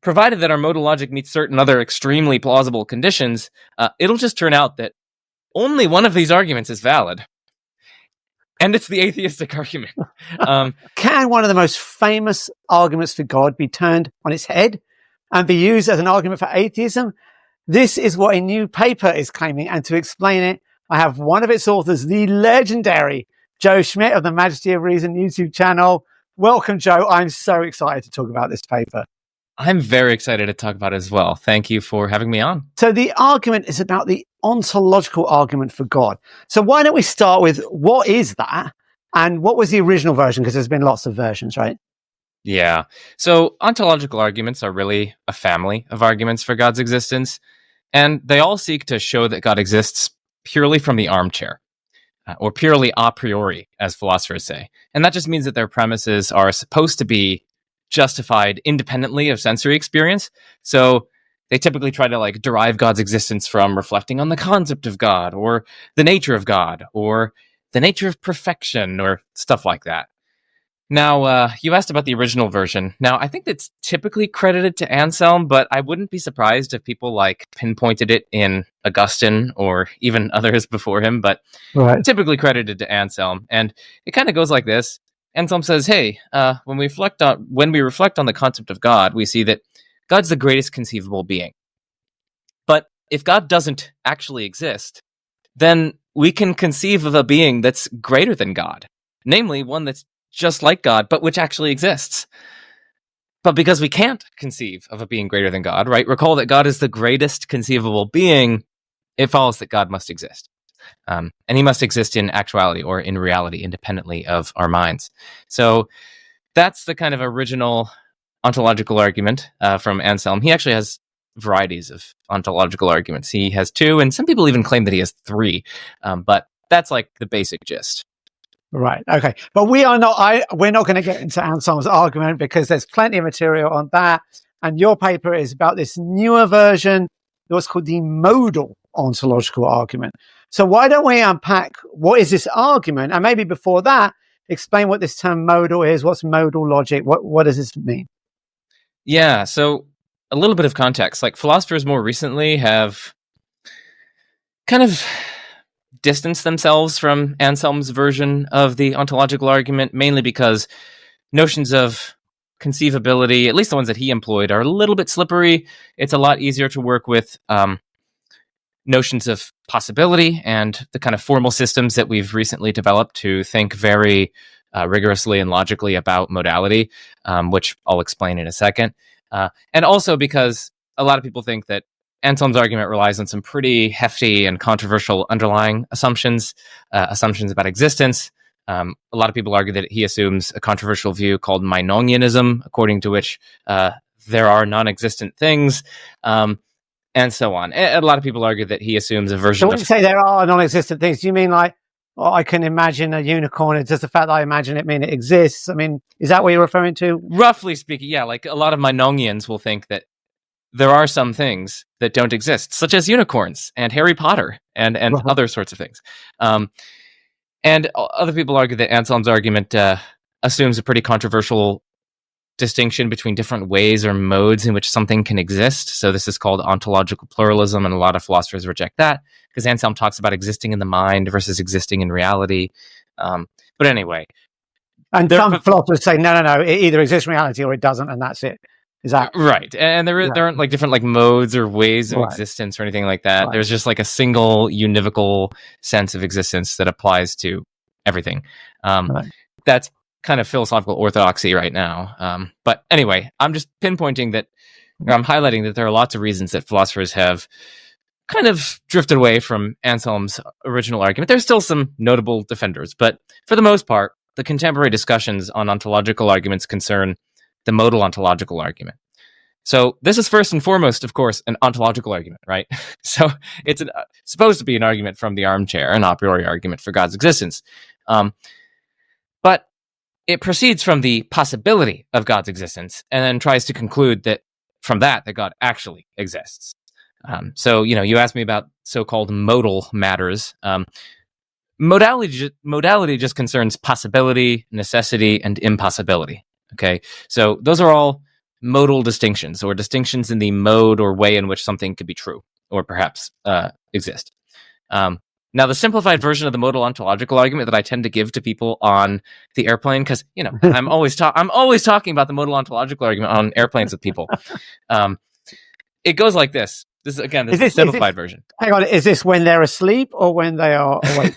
provided that our modal logic meets certain other extremely plausible conditions, it'll just turn out that only one of these arguments is valid. And it's the atheistic argument. Can one of the most famous arguments for God be turned on its head and be used as an argument for atheism? This is what a new paper is claiming, and to explain it, I have one of its authors, the legendary Joe Schmid of the Majesty of Reason YouTube channel. Welcome, Joe. I'm so excited to talk about this paper. I'm very excited to talk about it as well. Thank you for having me on. So the argument is about the ontological argument for God. So why don't we start with what is that and what was the original version? Because there's been lots of versions, right? Yeah. So ontological arguments are really a family of arguments for God's existence, and they all seek to show that God exists purely from the armchair, or purely a priori, as philosophers say. And that just means that their premises are supposed to be justified independently of sensory experience. So they typically try to derive God's existence from reflecting on the concept of God, or the nature of God, or the nature of perfection, or stuff like that. Now, you asked about the original version. Now, I think that's typically credited to Anselm, but I wouldn't be surprised if people pinpointed it in Augustine or even others before him, but typically credited to Anselm. And it kind of goes like this. Anselm says, hey, when we reflect on the concept of God, we see that God's the greatest conceivable being. But if God doesn't actually exist, then we can conceive of a being that's greater than God, namely one that's just like God, but which actually exists. But because we can't conceive of a being greater than God, right? Recall that God is the greatest conceivable being. It follows that God must exist. And he must exist in actuality or in reality, independently of our minds. So that's the kind of original ontological argument from Anselm. He actually has varieties of ontological arguments. He has 2, and some people even claim that he has 3. But that's the basic gist. Right. Okay. But we're not going to get into Anselm's argument because there's plenty of material on that. And your paper is about this newer version, what's called the modal ontological argument. So why don't we unpack what is this argument? And maybe before that, explain what this term modal is. What's modal logic? What does this mean? Yeah. So a little bit of context. Philosophers more recently have kind of distanced themselves from Anselm's version of the ontological argument, mainly because notions of conceivability, at least the ones that he employed, are a little bit slippery. It's a lot easier to work with notions of possibility and the kind of formal systems that we've recently developed to think very rigorously and logically about modality, which I'll explain in a second. And also because a lot of people think that Anselm's argument relies on some pretty hefty and controversial underlying assumptions about existence. A lot of people argue that he assumes a controversial view called Meinongianism, according to which there are non-existent things, and so on. A lot of people argue that he assumes a version So when you say there are non-existent things, do you mean I can imagine a unicorn? Does the fact that I imagine it mean it exists? I mean, is that what you're referring to? Roughly speaking, yeah. A lot of Meinongians will think that there are some things that don't exist, such as unicorns and Harry Potter and other sorts of things. And other people argue that Anselm's argument assumes a pretty controversial distinction between different ways or modes in which something can exist. So this is called ontological pluralism, and a lot of philosophers reject that because Anselm talks about existing in the mind versus existing in reality. But anyway. And some philosophers say, no, it either exists in reality or it doesn't, and that's it. Is that right? And there aren't different modes or ways of existence or anything like that. Right. There's just a single univocal sense of existence that applies to everything. That's kind of philosophical orthodoxy right now. But anyway, I'm just pinpointing that, or I'm highlighting that there are lots of reasons that philosophers have kind of drifted away from Anselm's original argument. There's still some notable defenders, but for the most part, the contemporary discussions on ontological arguments concern the modal ontological argument. So this is first and foremost, of course, an ontological argument, right? So it's supposed to be an argument from the armchair, an a priori argument for God's existence. But it proceeds from the possibility of God's existence and then tries to conclude that from that God actually exists. So, you asked me about so-called modal matters. Modality just concerns possibility, necessity, and impossibility. Okay, so those are all modal distinctions, or distinctions in the mode or way in which something could be true, or perhaps exist. Now, the simplified version of the modal ontological argument that I tend to give to people on the airplane, because I'm always talking about the modal ontological argument on airplanes with people. It goes like this. This is the simplified version. Hang on, is this when they're asleep or when they are awake?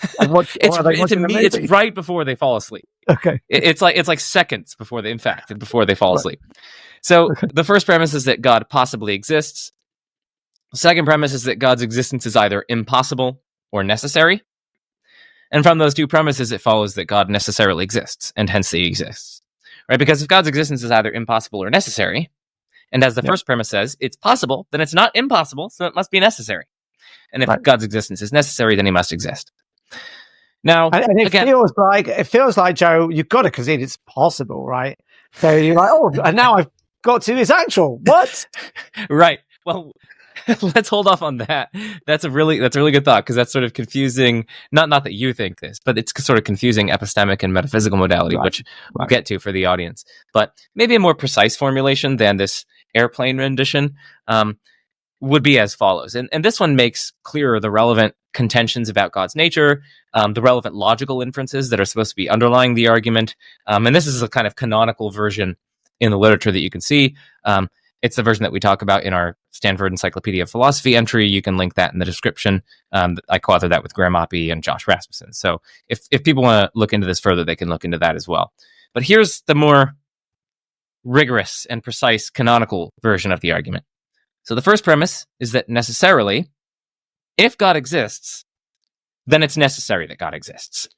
It's right before they fall asleep. Okay. It's like seconds before they fall asleep. So the first premise is that God possibly exists. The second premise is that God's existence is either impossible or necessary. And from those two premises, it follows that God necessarily exists, and hence he exists. Right? Because if God's existence is either impossible or necessary, and as the first premise says, it's possible, then it's not impossible, so it must be necessary. And if God's existence is necessary, then he must exist. Now, and it feels like, Joe, you've got to concede it's possible, right? So you're like, and now I've got to, it's actual. What? Right. Well, let's hold off on that. That's a really good thought, because that's sort of confusing. Not that you think this, but it's sort of confusing epistemic and metaphysical modality, which we'll get to for the audience. But maybe a more precise formulation than this airplane rendition would be as follows. And this one makes clearer the relevant contentions about God's nature, the relevant logical inferences that are supposed to be underlying the argument. And this is a kind of canonical version in the literature that you can see. It's the version that we talk about in our Stanford Encyclopedia of Philosophy entry. You can link that in the description. I co-authored that with Graham Oppy and Josh Rasmussen. So if people want to look into this further, they can look into that as well. But here's the more rigorous and precise canonical version of the argument. So the first premise is that necessarily, if God exists, then it's necessary that God exists.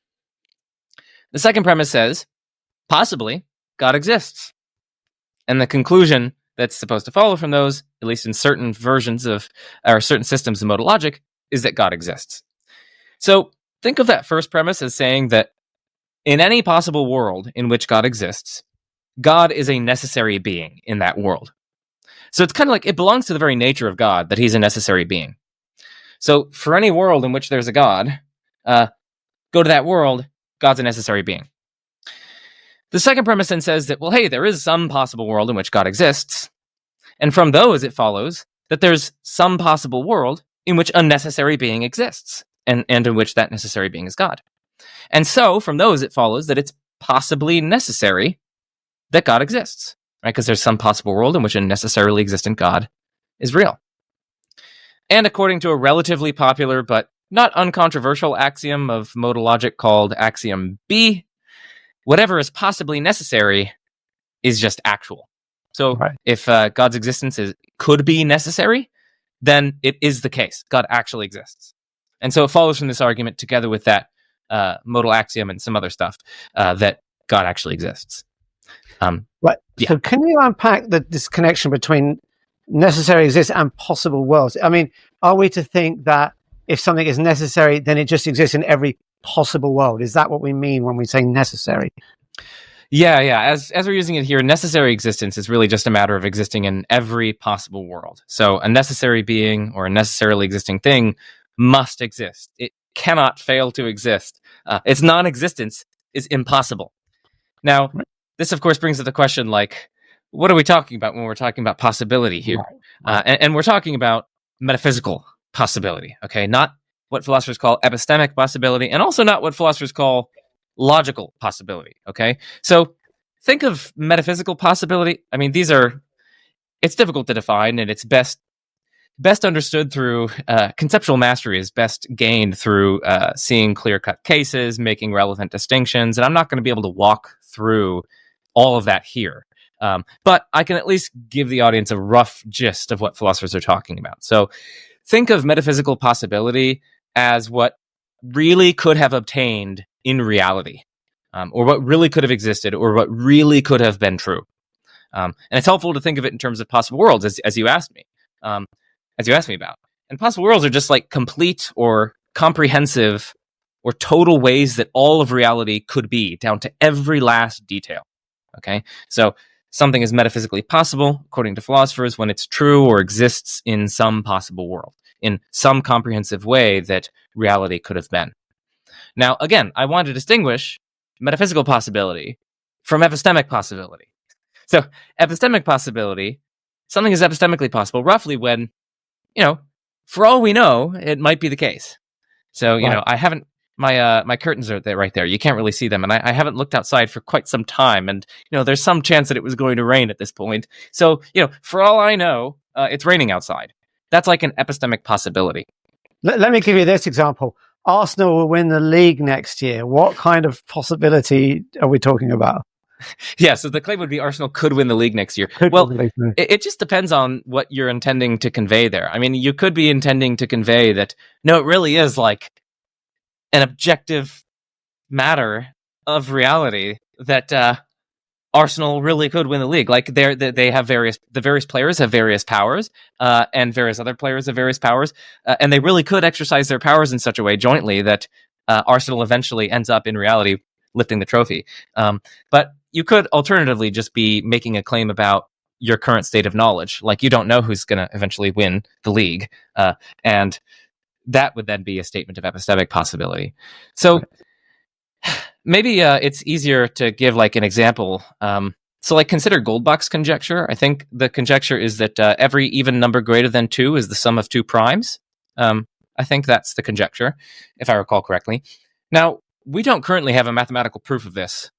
The second premise says, possibly, God exists. And the conclusion that's supposed to follow from those, at least in certain versions of, or certain systems of modal logic, is that God exists. So think of that first premise as saying that in any possible world in which God exists, God is a necessary being in that world. So it's kind of like it belongs to the very nature of God that he's a necessary being. So for any world in which there's a God, go to that world, God's a necessary being. The second premise then says that, well, hey, there is some possible world in which God exists. And from those, it follows that there's some possible world in which a necessary being exists, and in which that necessary being is God. And so from those, it follows that it's possibly necessary that God exists, right? Because there's some possible world in which a necessarily existent God is real. And according to a relatively popular but not uncontroversial axiom of modal logic called axiom B, whatever is possibly necessary is just actual. So if God's existence could be necessary, then it is the case. God actually exists. And so it follows from this argument, together with that modal axiom and some other stuff, that God actually exists. So can you unpack this connection between necessary exists and possible worlds? I mean, are we to think that if something is necessary, then it just exists in every possible world? Is that what we mean when we say necessary? Yeah. As we're using it here, necessary existence is really just a matter of existing in every possible world. So a necessary being or a necessarily existing thing must exist. It cannot fail to exist. Its non-existence is impossible. Now, this, of course, brings up the question, like, what are we talking about when we're talking about possibility here? And we're talking about metaphysical possibility, okay? Not what philosophers call epistemic possibility, and also not what philosophers call logical possibility, okay? So think of metaphysical possibility. I mean, it's difficult to define, and it's best understood through conceptual mastery is best gained through seeing clear-cut cases, making relevant distinctions, and I'm not going to be able to walk through all of that here. But I can at least give the audience a rough gist of what philosophers are talking about. So think of metaphysical possibility as what really could have obtained in reality, or what really could have existed, or what really could have been true. And it's helpful to think of it in terms of possible worlds, as you asked me. About. And possible worlds are just like complete or comprehensive or total ways that all of reality could be, down to every last detail. Okay? So something is metaphysically possible, according to philosophers, when it's true or exists in some possible world, in some comprehensive way that reality could have been. Now, again, I want to distinguish metaphysical possibility from epistemic possibility. So epistemic possibility, something is epistemically possible roughly when, for all we know, it might be the case. So, Right. I haven't, my curtains are there, right there. You can't really see them. And I haven't looked outside for quite some time. And, there's some chance that it was going to rain at this point. So, for all I know, it's raining outside. That's like an epistemic possibility. Let me give you this example. Arsenal will win the league next year. What kind of possibility are we talking about? Yeah, so the claim would be Arsenal could win the league next year. It just depends on what you're intending to convey there. I mean, you could be intending to convey that, no, it really is like an objective matter of reality that Arsenal really could win the league. Like they have the various players have various powers, and various other players have various powers, and they really could exercise their powers in such a way jointly that Arsenal eventually ends up in reality lifting the trophy. But you could alternatively just be making a claim about your current state of knowledge. Like you don't know who's going to eventually win the league. And that would then be a statement of epistemic possibility. So maybe it's easier to give like an example. So like consider Goldbach's conjecture. I think the conjecture is that every even number greater than 2 is the sum of 2 primes. I think that's the conjecture, if I recall correctly. Now, we don't currently have a mathematical proof of this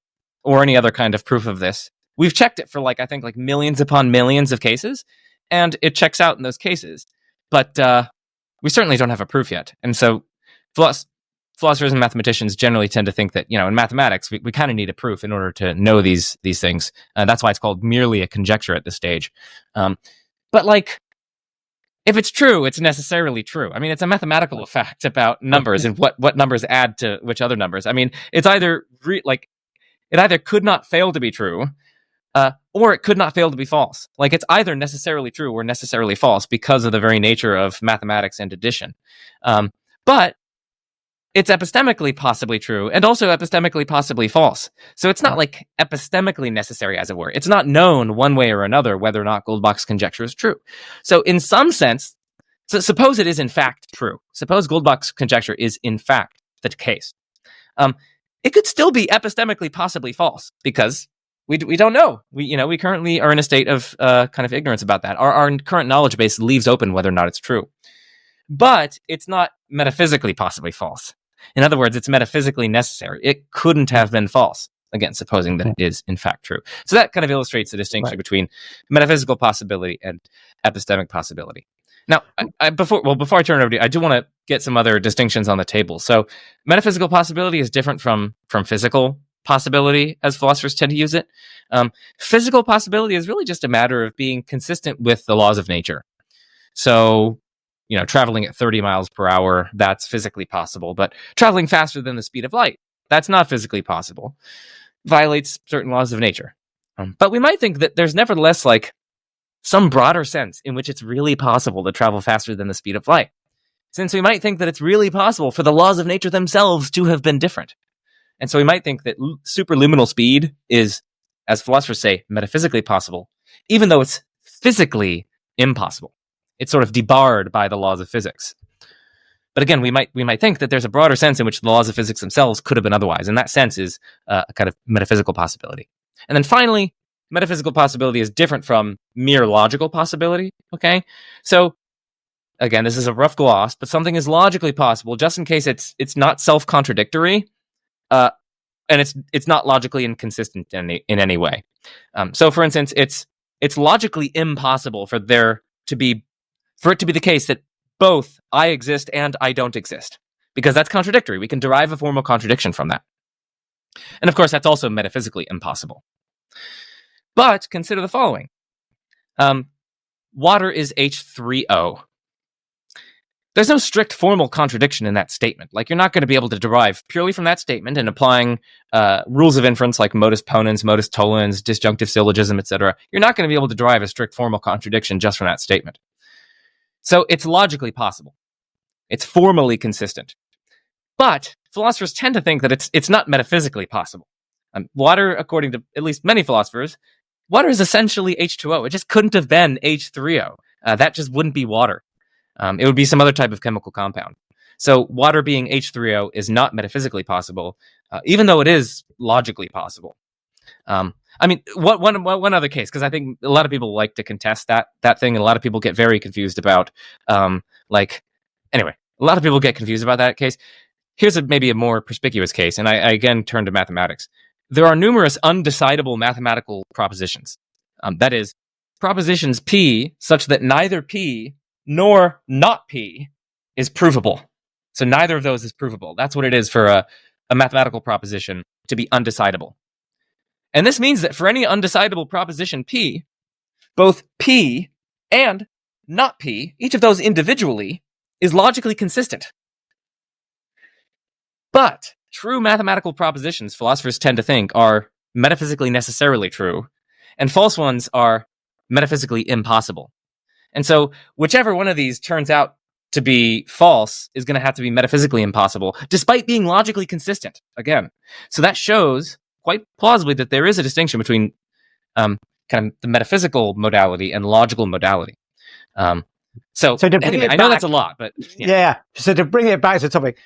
or any other kind of proof of this. We've checked it for I think millions upon millions of cases, and it checks out in those cases. But we certainly don't have a proof yet. And so philosophers and mathematicians generally tend to think that, in mathematics, we kind of need a proof in order to know these things. That's why it's called merely a conjecture at this stage. But if it's true, it's necessarily true. I mean, it's a mathematical fact about numbers and what numbers add to which other numbers. I mean, it's either it either could not fail to be true, or it could not fail to be false. Like it's either necessarily true or necessarily false because of the very nature of mathematics and addition. But it's epistemically possibly true and also epistemically possibly false. So it's not like epistemically necessary, as it were. It's not known one way or another whether or not Goldbach's conjecture is true. So in some sense, suppose it is in fact true. Suppose Goldbach's conjecture is in fact the case. It could still be epistemically possibly false because we don't know. We currently are in a state of kind of ignorance about that. Our current knowledge base leaves open whether or not it's true. But it's not metaphysically possibly false. In other words, it's metaphysically necessary. It couldn't have been false. Again, supposing that it is in fact true. So that kind of illustrates the distinction between metaphysical possibility and epistemic possibility. Now, before I turn it over to you, I do want to get some other distinctions on the table. So metaphysical possibility is different from physical possibility, as philosophers tend to use it. Physical possibility is really just a matter of being consistent with the laws of nature. So, traveling at 30 miles per hour, that's physically possible. But traveling faster than the speed of light, that's not physically possible. Violates certain laws of nature. But we might think that there's nevertheless some broader sense in which it's really possible to travel faster than the speed of light. Since we might think that it's really possible for the laws of nature themselves to have been different. And so we might think that superluminal speed is, as philosophers say, metaphysically possible, even though it's physically impossible. It's sort of debarred by the laws of physics. But again, we might think that there's a broader sense in which the laws of physics themselves could have been otherwise, and that sense is a kind of metaphysical possibility. And then finally, metaphysical possibility is different from mere logical possibility. Okay, so again, this is a rough gloss, but something is logically possible just in case it's not self-contradictory, and it's not logically inconsistent in any way. So, for instance, it's logically impossible for it to be the case that both I exist and I don't exist, because that's contradictory. We can derive a formal contradiction from that. And of course, that's also metaphysically impossible. But consider the following. Water is H3O. There's no strict formal contradiction in that statement. Like, you're not going to be able to derive purely from that statement and applying rules of inference like modus ponens, modus tollens, disjunctive syllogism, etc. You're not going to be able to derive a strict formal contradiction just from that statement. So it's logically possible. It's formally consistent. But philosophers tend to think that it's not metaphysically possible. Water, according to at least many philosophers, water is essentially H2O. It just couldn't have been H3O. That just wouldn't be water. It would be some other type of chemical compound. So water being H3O is not metaphysically possible, even though it is logically possible. I mean, one other case, because I think a lot of people like to contest that thing, and a lot of people get very confused about, anyway, a lot of people get confused about that case. Here's maybe a more perspicuous case, and I again turn to mathematics. There are numerous undecidable mathematical propositions. That is, propositions P such that neither P nor not P is provable. So neither of those is provable. That's what it is for a mathematical proposition to be undecidable. And this means that for any undecidable proposition P, both P and not P, each of those individually, is logically consistent. But true mathematical propositions, philosophers tend to think, are metaphysically necessarily true, and false ones are metaphysically impossible. And so whichever one of these turns out to be false is going to have to be metaphysically impossible, despite being logically consistent, again. So that shows quite plausibly that there is a distinction between kind of the metaphysical modality and logical modality. So anyway, I know that's a lot, but yeah. So to bring it back to the topic,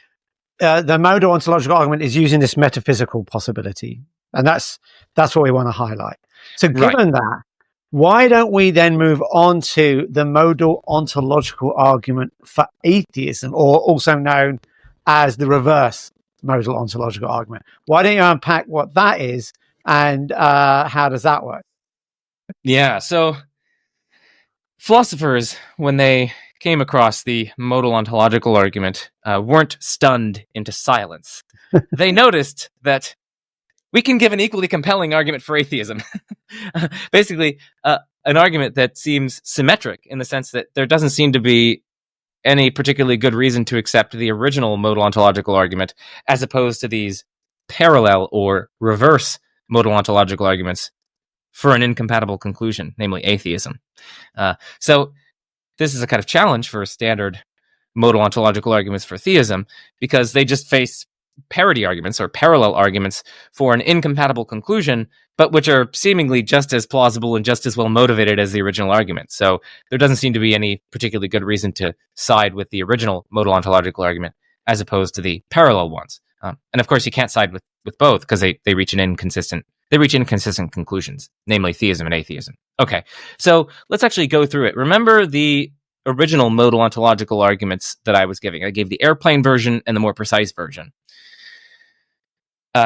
the modal ontological argument is using this metaphysical possibility, and that's what we want to highlight. So given that, why don't we then move on to the modal ontological argument for atheism, or also known as the reverse modal ontological argument? Why don't you unpack what that is and how does that work? Yeah, so philosophers, when they came across the modal ontological argument, weren't stunned into silence. They noticed that we can give an equally compelling argument for atheism. Basically, an argument that seems symmetric in the sense that there doesn't seem to be any particularly good reason to accept the original modal ontological argument as opposed to these parallel or reverse modal ontological arguments for an incompatible conclusion, namely atheism. So this is a kind of challenge for standard modal ontological arguments for theism, because they just face parity arguments or parallel arguments for an incompatible conclusion, but which are seemingly just as plausible and just as well motivated as the original argument. So there doesn't seem to be any particularly good reason to side with the original modal ontological argument as opposed to the parallel ones. And of course, you can't side with both because they reach inconsistent conclusions, namely theism and atheism. Okay, so let's actually go through it. Remember the original modal ontological arguments that I was giving. I gave the airplane version and the more precise version.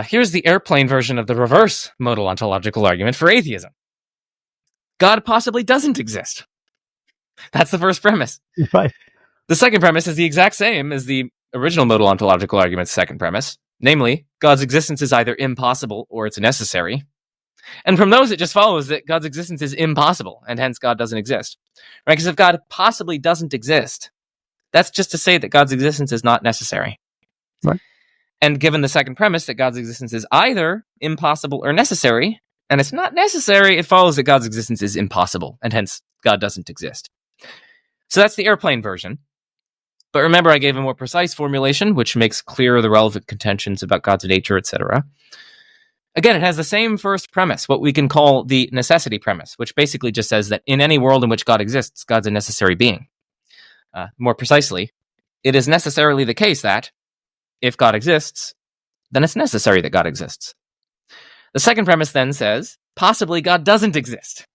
Here's the airplane version of the reverse modal ontological argument for atheism. God possibly doesn't exist. That's the first premise. Right. The second premise is the exact same as the original modal ontological argument's second premise. Namely, God's existence is either impossible or it's necessary. And from those, it just follows that God's existence is impossible, and hence God doesn't exist. Right? Because if God possibly doesn't exist, that's just to say that God's existence is not necessary. Right. And given the second premise that God's existence is either impossible or necessary, and it's not necessary, it follows that God's existence is impossible, and hence God doesn't exist. So that's the airplane version. But remember, I gave a more precise formulation, which makes clear the relevant contentions about God's nature, etc. Again, it has the same first premise, what we can call the necessity premise, which basically just says that in any world in which God exists, God's a necessary being. More precisely, it is necessarily the case that if God exists, then it's necessary that God exists. The second premise then says, possibly God doesn't exist,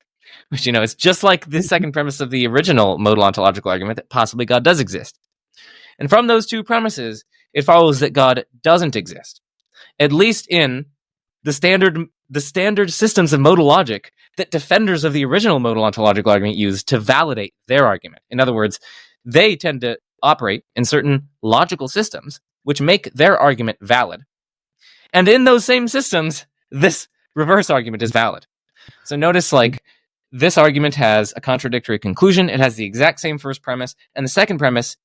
which, is just like the second premise of the original modal ontological argument, that possibly God does exist. And from those two premises, it follows that God doesn't exist, at least in the standard systems of modal logic that defenders of the original modal ontological argument use to validate their argument. In other words, they tend to operate in certain logical systems which make their argument valid. And in those same systems, this reverse argument is valid. So notice, this argument has a contradictory conclusion. It has the exact same first premise, and the second premise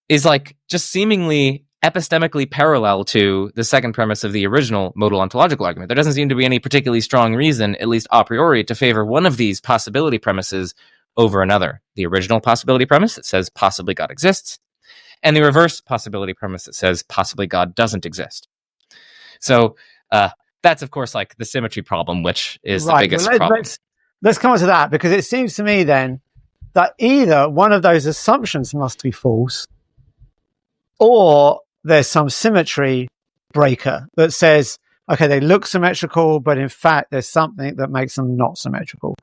is just seemingly epistemically parallel to the second premise of the original modal ontological argument. There doesn't seem to be any particularly strong reason, at least a priori, to favor one of these possibility premises over another. The original possibility premise that says possibly God exists, and the reverse possibility premise that says possibly God doesn't exist. So that's, of course, the symmetry problem, which is the biggest problem. Let's come on to that, because it seems to me then that either one of those assumptions must be false, or there's some symmetry breaker that says, okay, they look symmetrical, but in fact, there's something that makes them not symmetrical.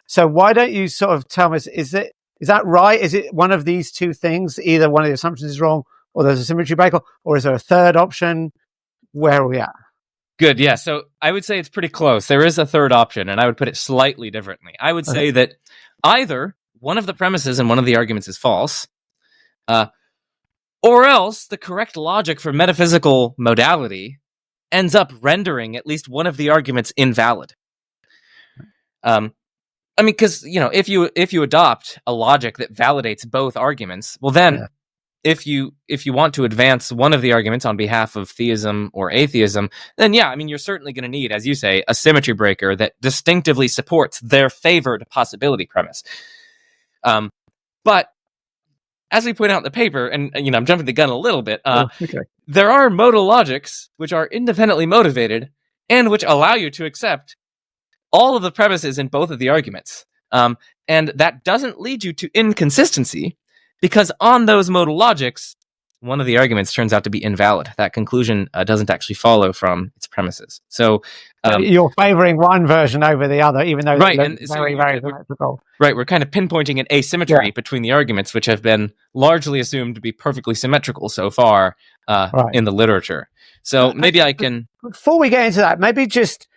So why don't you sort of tell us, is that right? Is it one of these two things? Either one of the assumptions is wrong, or there's a symmetry break, or is there a third option? Where are we at? Good, yeah. So I would say it's pretty close. There is a third option, and I would put it slightly differently. I would say that either one of the premises in one of the arguments is false, or else the correct logic for metaphysical modality ends up rendering at least one of the arguments invalid. I mean, because if you adopt a logic that validates both arguments, well, then if you want to advance one of the arguments on behalf of theism or atheism, then yeah, I mean, you're certainly going to need, as you say, a symmetry breaker that distinctively supports their favored possibility premise. But as we point out in the paper, and I'm jumping the gun a little bit, there are modal logics which are independently motivated and which allow you to accept all of the premises in both of the arguments. And that doesn't lead you to inconsistency, because on those modal logics, one of the arguments turns out to be invalid. That conclusion doesn't actually follow from its premises. So you're favoring one version over the other, even though right, it's very, very symmetrical. Right, we're kind of pinpointing an asymmetry between the arguments, which have been largely assumed to be perfectly symmetrical so far in the literature. So maybe I can... Before we get into that, maybe just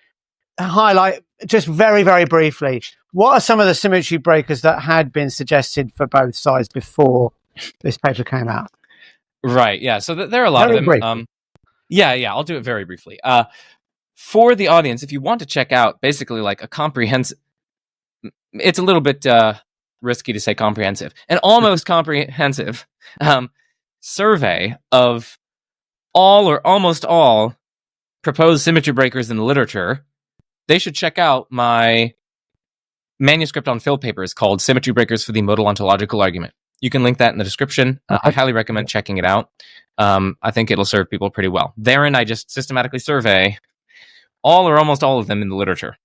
highlight, just very, very briefly, what are some of the symmetry breakers that had been suggested for both sides before this paper came out? Right, yeah. So there are a lot of them. I'll do it very briefly. For the audience, if you want to check out basically like a comprehensive... It's a little bit risky to say comprehensive. An almost comprehensive survey of all or almost all proposed symmetry breakers in the literature, they should check out my manuscript on Phil papers called Symmetry Breakers for the Modal Ontological Argument. You can link that in the description. I highly recommend checking it out. I think it'll serve people pretty well. Therein, I just systematically survey all or almost all of them in the literature.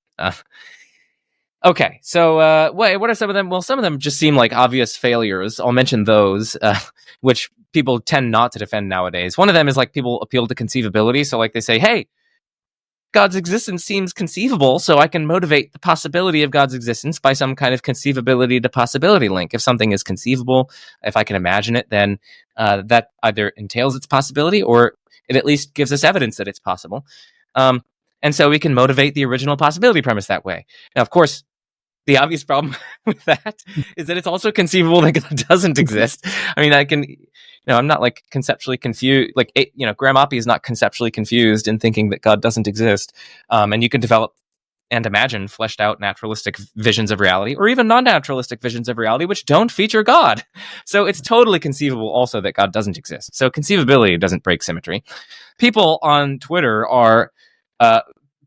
Okay, so what are some of them? Well, some of them just seem like obvious failures. I'll mention those, which people tend not to defend nowadays. One of them is like people appeal to conceivability. So like they say, hey, God's existence seems conceivable, so I can motivate the possibility of God's existence by some kind of conceivability to possibility link. If something is conceivable, if I can imagine it, then that either entails its possibility or it at least gives us evidence that it's possible. And so we can motivate the original possibility premise that way. Now, of course, the obvious problem with that is that it's also conceivable that God doesn't exist. I mean, I'm not like conceptually confused. Like, Graham Oppy is not conceptually confused in thinking that God doesn't exist. And you can develop and imagine fleshed out naturalistic visions of reality, or even non-naturalistic visions of reality, which don't feature God. So it's totally conceivable also that God doesn't exist. So conceivability doesn't break symmetry. People on Twitter are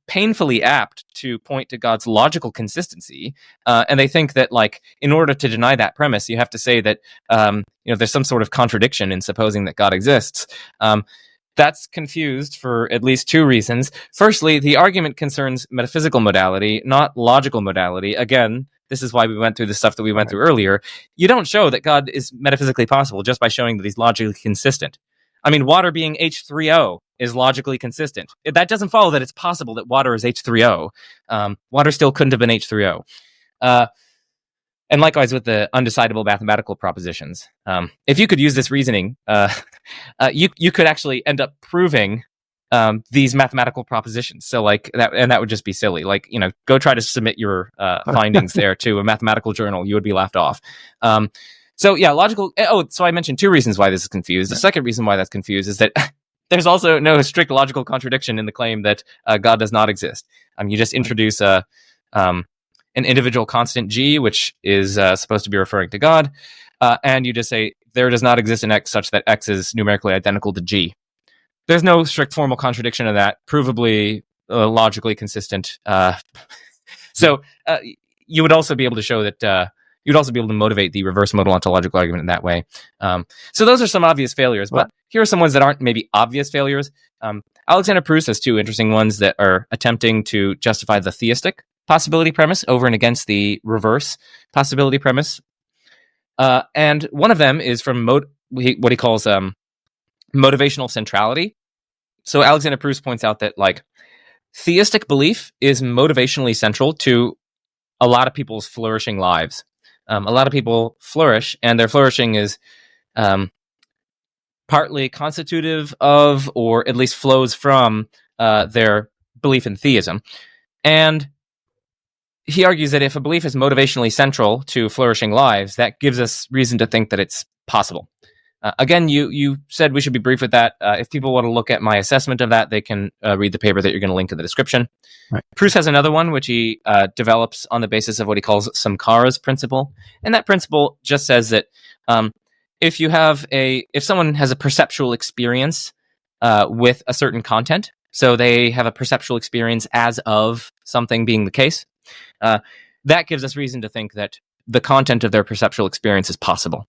painfully apt to point to God's logical consistency, and they think that, like, in order to deny that premise, you have to say that there's some sort of contradiction in supposing that God exists. That's confused for at least two reasons. Firstly, the argument concerns metaphysical modality, not logical modality. Again, this is why we went through the stuff that we went through earlier. You don't show that God is metaphysically possible just by showing that he's logically consistent. I mean, water being H3O is logically consistent. That doesn't follow that it's possible that water is H3O. Water still couldn't have been H3O. And likewise with the undecidable mathematical propositions. If you could use this reasoning, you could actually end up proving these mathematical propositions. So like that, and that would just be silly. Like, go try to submit your findings there to a mathematical journal. You would be laughed off. So yeah, logical. So I mentioned two reasons why this is confused. The second reason why that's confused is that there's also no strict logical contradiction in the claim that God does not exist. You just introduce an individual constant g, which is supposed to be referring to God, and you just say there does not exist an x such that x is numerically identical to g. There's no strict formal contradiction of that, provably logically consistent. So you would also be able to show that you'd also be able to motivate the reverse modal ontological argument in that way. So those are some obvious failures, but here are some ones that aren't maybe obvious failures. Alexander Proust has two interesting ones that are attempting to justify the theistic possibility premise over and against the reverse possibility premise. And one of them is from what he calls motivational centrality. So Alexander Proust points out that, like, theistic belief is motivationally central to a lot of people's flourishing lives. A lot of people flourish, and their flourishing is partly constitutive of, or at least flows from, their belief in theism. And he argues that if a belief is motivationally central to flourishing lives, that gives us reason to think that it's possible. Again, you said we should be brief with that. If people want to look at my assessment of that, they can read the paper that you're going to link in the description. Right. Proust has another one, which he develops on the basis of what he calls Sankara's principle. And that principle just says that if someone has a perceptual experience with a certain content, so they have a perceptual experience as of something being the case, that gives us reason to think that the content of their perceptual experience is possible.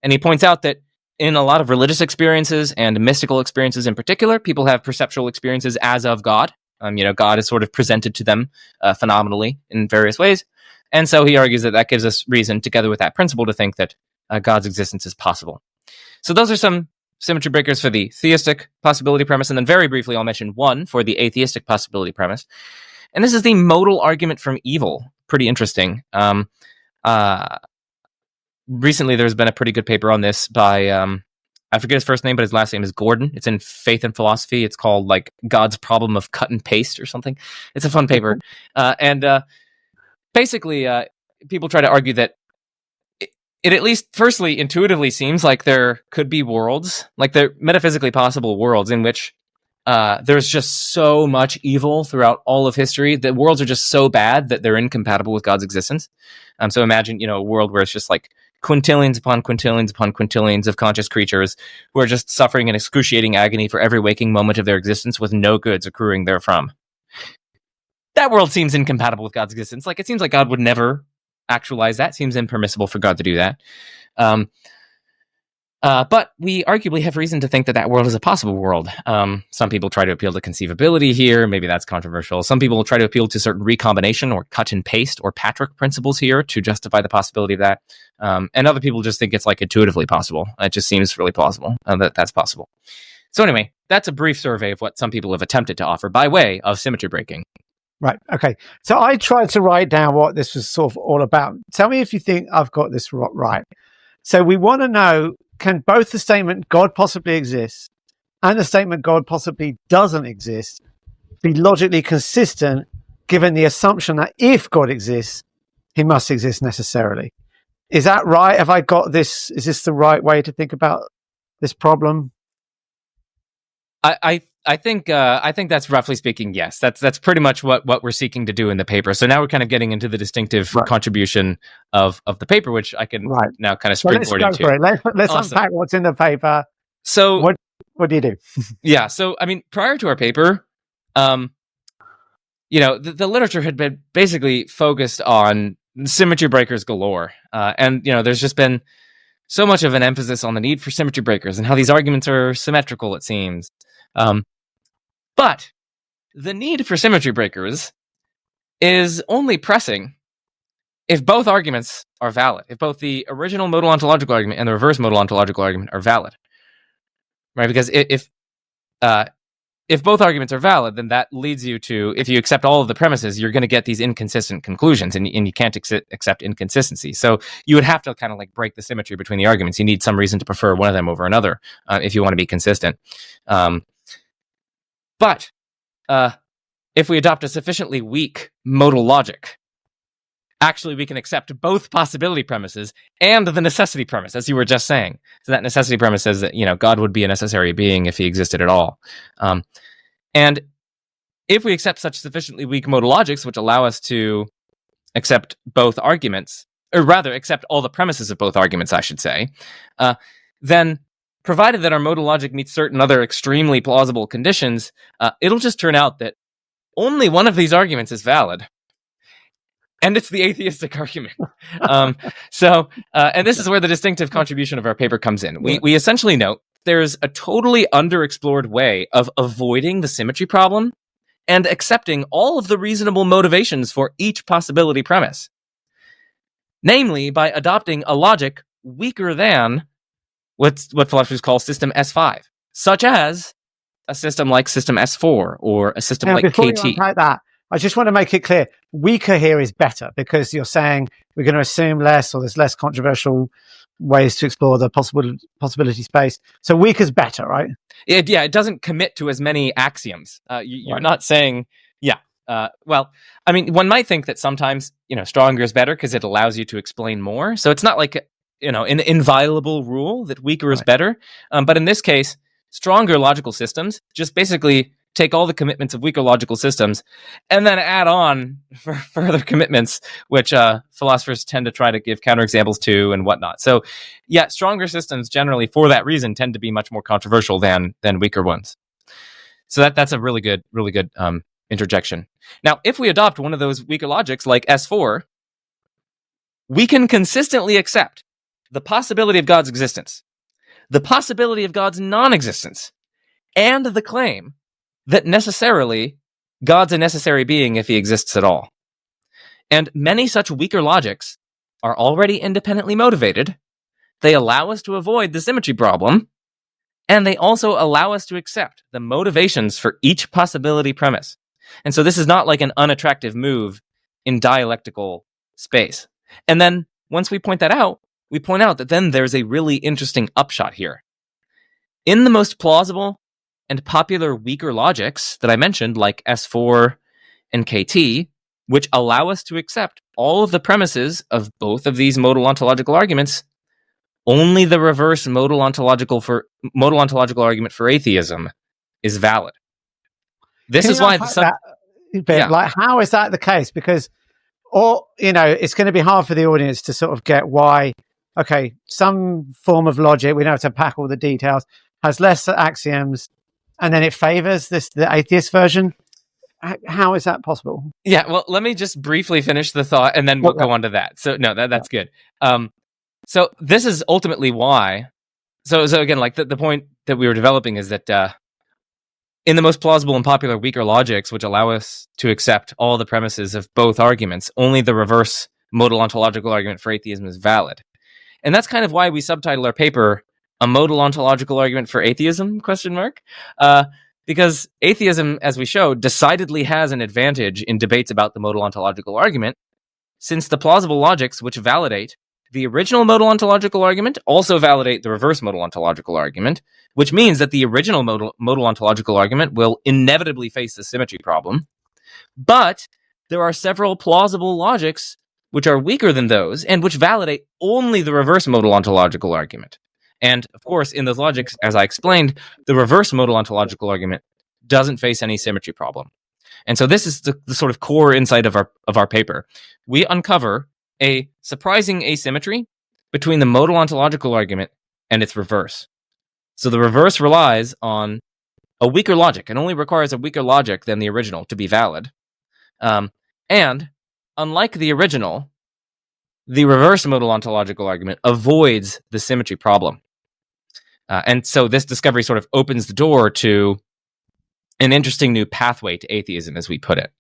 And he points out that in a lot of religious experiences and mystical experiences in particular, people have perceptual experiences as of God. God is sort of presented to them phenomenally in various ways. And so he argues that gives us reason, together with that principle, to think that God's existence is possible. So those are some symmetry breakers for the theistic possibility premise. And then very briefly, I'll mention one for the atheistic possibility premise. And this is the modal argument from evil. Pretty interesting. Recently, there's been a pretty good paper on this by, I forget his first name, but his last name is Gordon. It's in Faith and Philosophy. It's called like God's Problem of Cut and Paste or something. It's a fun paper. Basically, people try to argue that it at least firstly intuitively seems like there could be worlds, like they're metaphysically possible worlds in which there's just so much evil throughout all of history. The worlds are just so bad that they're incompatible with God's existence. So imagine, a world where it's just like quintillions upon quintillions upon quintillions of conscious creatures who are just suffering in excruciating agony for every waking moment of their existence with no goods accruing therefrom. That world seems incompatible with God's existence. Like, it seems like God would never actualize that. It seems impermissible for God to do that. But we arguably have reason to think that world is a possible world. Some people try to appeal to conceivability here. Maybe that's controversial. Some people try to appeal to certain recombination or cut and paste or Patrick principles here to justify the possibility of that. And other people just think it's like intuitively possible. It just seems really plausible that that's possible. So anyway, that's a brief survey of what some people have attempted to offer by way of symmetry breaking. Right. Okay. So I tried to write down what this was sort of all about. Tell me if you think I've got this right. So we want to know, can both the statement God possibly exists and the statement God possibly doesn't exist be logically consistent given the assumption that if God exists, he must exist necessarily? Is that right? Have I got this? Is this the right way to think about this problem? I think that's roughly speaking, yes. That's pretty much what we're seeking to do in the paper. So now we're kind of getting into the distinctive contribution of the paper, which I can now kind of springboard into. Let's awesome. Unpack what's in the paper. So what do you do? Yeah. So I mean, prior to our paper, the literature had been basically focused on symmetry breakers galore, and there's just been so much of an emphasis on the need for symmetry breakers and how these arguments are symmetrical, it seems. But the need for symmetry breakers is only pressing if both arguments are valid, if both the original modal ontological argument and the reverse modal ontological argument are valid, right? Because if both arguments are valid, then that leads you to, if you accept all of the premises, you're going to get these inconsistent conclusions, and you can't accept inconsistency. So you would have to kind of like break the symmetry between the arguments. You need some reason to prefer one of them over another if you want to be consistent. But if we adopt a sufficiently weak modal logic, actually we can accept both possibility premises and the necessity premise, as you were just saying. So that necessity premise says that, God would be a necessary being if he existed at all. And if we accept such sufficiently weak modal logics, which allow us to accept both arguments, or rather accept all the premises of both arguments, I should say, then provided that our modal logic meets certain other extremely plausible conditions, it'll just turn out that only one of these arguments is valid. And it's the atheistic argument. And this is where the distinctive contribution of our paper comes in. We essentially note there's a totally underexplored way of avoiding the symmetry problem and accepting all of the reasonable motivations for each possibility premise. Namely, by adopting a logic weaker than what philosophers call system S5, such as a system like system S4 or a system Now, like before you KT. unpack that, I just want to make it clear, weaker here is better because you're saying we're going to assume less, or there's less controversial ways to explore the possibility space. So weaker is better, right? It doesn't commit to as many axioms. You're Right. not saying, well, I mean, one might think that sometimes, stronger is better because it allows you to explain more. So it's not like, an inviolable rule that weaker is better. But in this case, stronger logical systems just basically take all the commitments of weaker logical systems and then add on for further commitments, which philosophers tend to try to give counterexamples to and whatnot. So, yeah, stronger systems generally, for that reason, tend to be much more controversial than weaker ones. So that's a really good interjection. Now, if we adopt one of those weaker logics like S4, we can consistently accept the possibility of God's existence, the possibility of God's non-existence, and the claim that necessarily God's a necessary being if he exists at all. And many such weaker logics are already independently motivated. They allow us to avoid the symmetry problem, and they also allow us to accept the motivations for each possibility premise. And so this is not like an unattractive move in dialectical space. And then once we point that out, we point out that then there's a really interesting upshot here. In the most plausible and popular weaker logics that I mentioned, like S4 and KT, which allow us to accept all of the premises of both of these modal ontological arguments, only the reverse modal ontological argument for atheism is valid. This is why like, how is that the case? Because, it's going to be hard for the audience to sort of get why. Okay, some form of logic, we don't have to pack all the details, has less axioms, and then it favors the atheist version. How is that possible? Yeah, well, let me just briefly finish the thought, and then we'll go on to that. So, no, that's good. So this is ultimately why. So again, like the point that we were developing is that in the most plausible and popular weaker logics, which allow us to accept all the premises of both arguments, only the reverse modal ontological argument for atheism is valid. And that's kind of why we subtitle our paper "A Modal Ontological Argument for Atheism?" ? Because atheism, as we showed, decidedly has an advantage in debates about the modal ontological argument, since the plausible logics which validate the original modal ontological argument also validate the reverse modal ontological argument, which means that the original modal ontological argument will inevitably face the symmetry problem. But there are several plausible logics which are weaker than those and which validate only the reverse modal ontological argument. And of course, in those logics, as I explained, the reverse modal ontological argument doesn't face any symmetry problem. And so this is the sort of core insight of our paper. We uncover a surprising asymmetry between the modal ontological argument and its reverse. So the reverse relies on a weaker logic and only requires a weaker logic than the original to be valid. And unlike the original, the reverse modal ontological argument avoids the symmetry problem. And so this discovery sort of opens the door to an interesting new pathway to atheism, as we put it.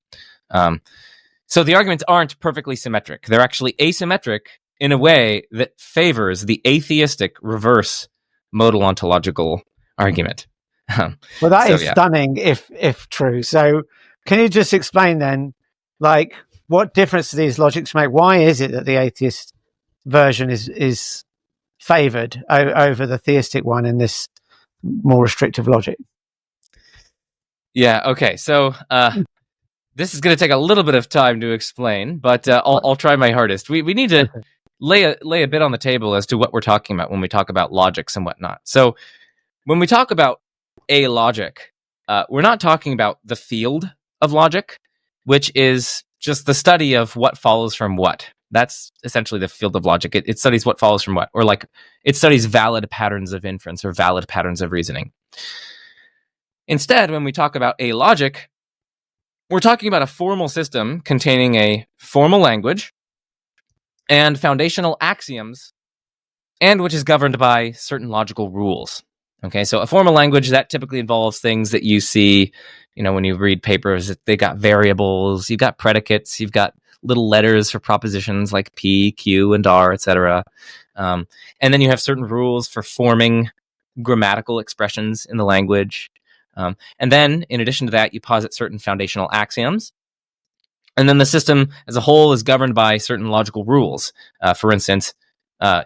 So the arguments aren't perfectly symmetric. They're actually asymmetric in a way that favors the atheistic reverse modal ontological argument. Well, that is stunning if true. So can you just explain then, like, what difference do these logics make? Why is it that the atheist version is favored over the theistic one in this more restrictive logic? Yeah, okay. So this is going to take a little bit of time to explain, but I'll try my hardest. We need to lay a bit on the table as to what we're talking about when we talk about logics and whatnot. So when we talk about a logic, we're not talking about the field of logic, which is just the study of what follows from what. That's essentially the field of logic. It studies what follows from what, or like it studies valid patterns of inference or valid patterns of reasoning. Instead, when we talk about a logic, we're talking about a formal system containing a formal language and foundational axioms, and which is governed by certain logical rules. Okay, so a formal language, that typically involves things that you see, when you read papers. They got variables, you've got predicates, you've got little letters for propositions like P, Q, and R, etc. And then you have certain rules for forming grammatical expressions in the language. And then, in addition to that, you posit certain foundational axioms. And then the system as a whole is governed by certain logical rules. For instance,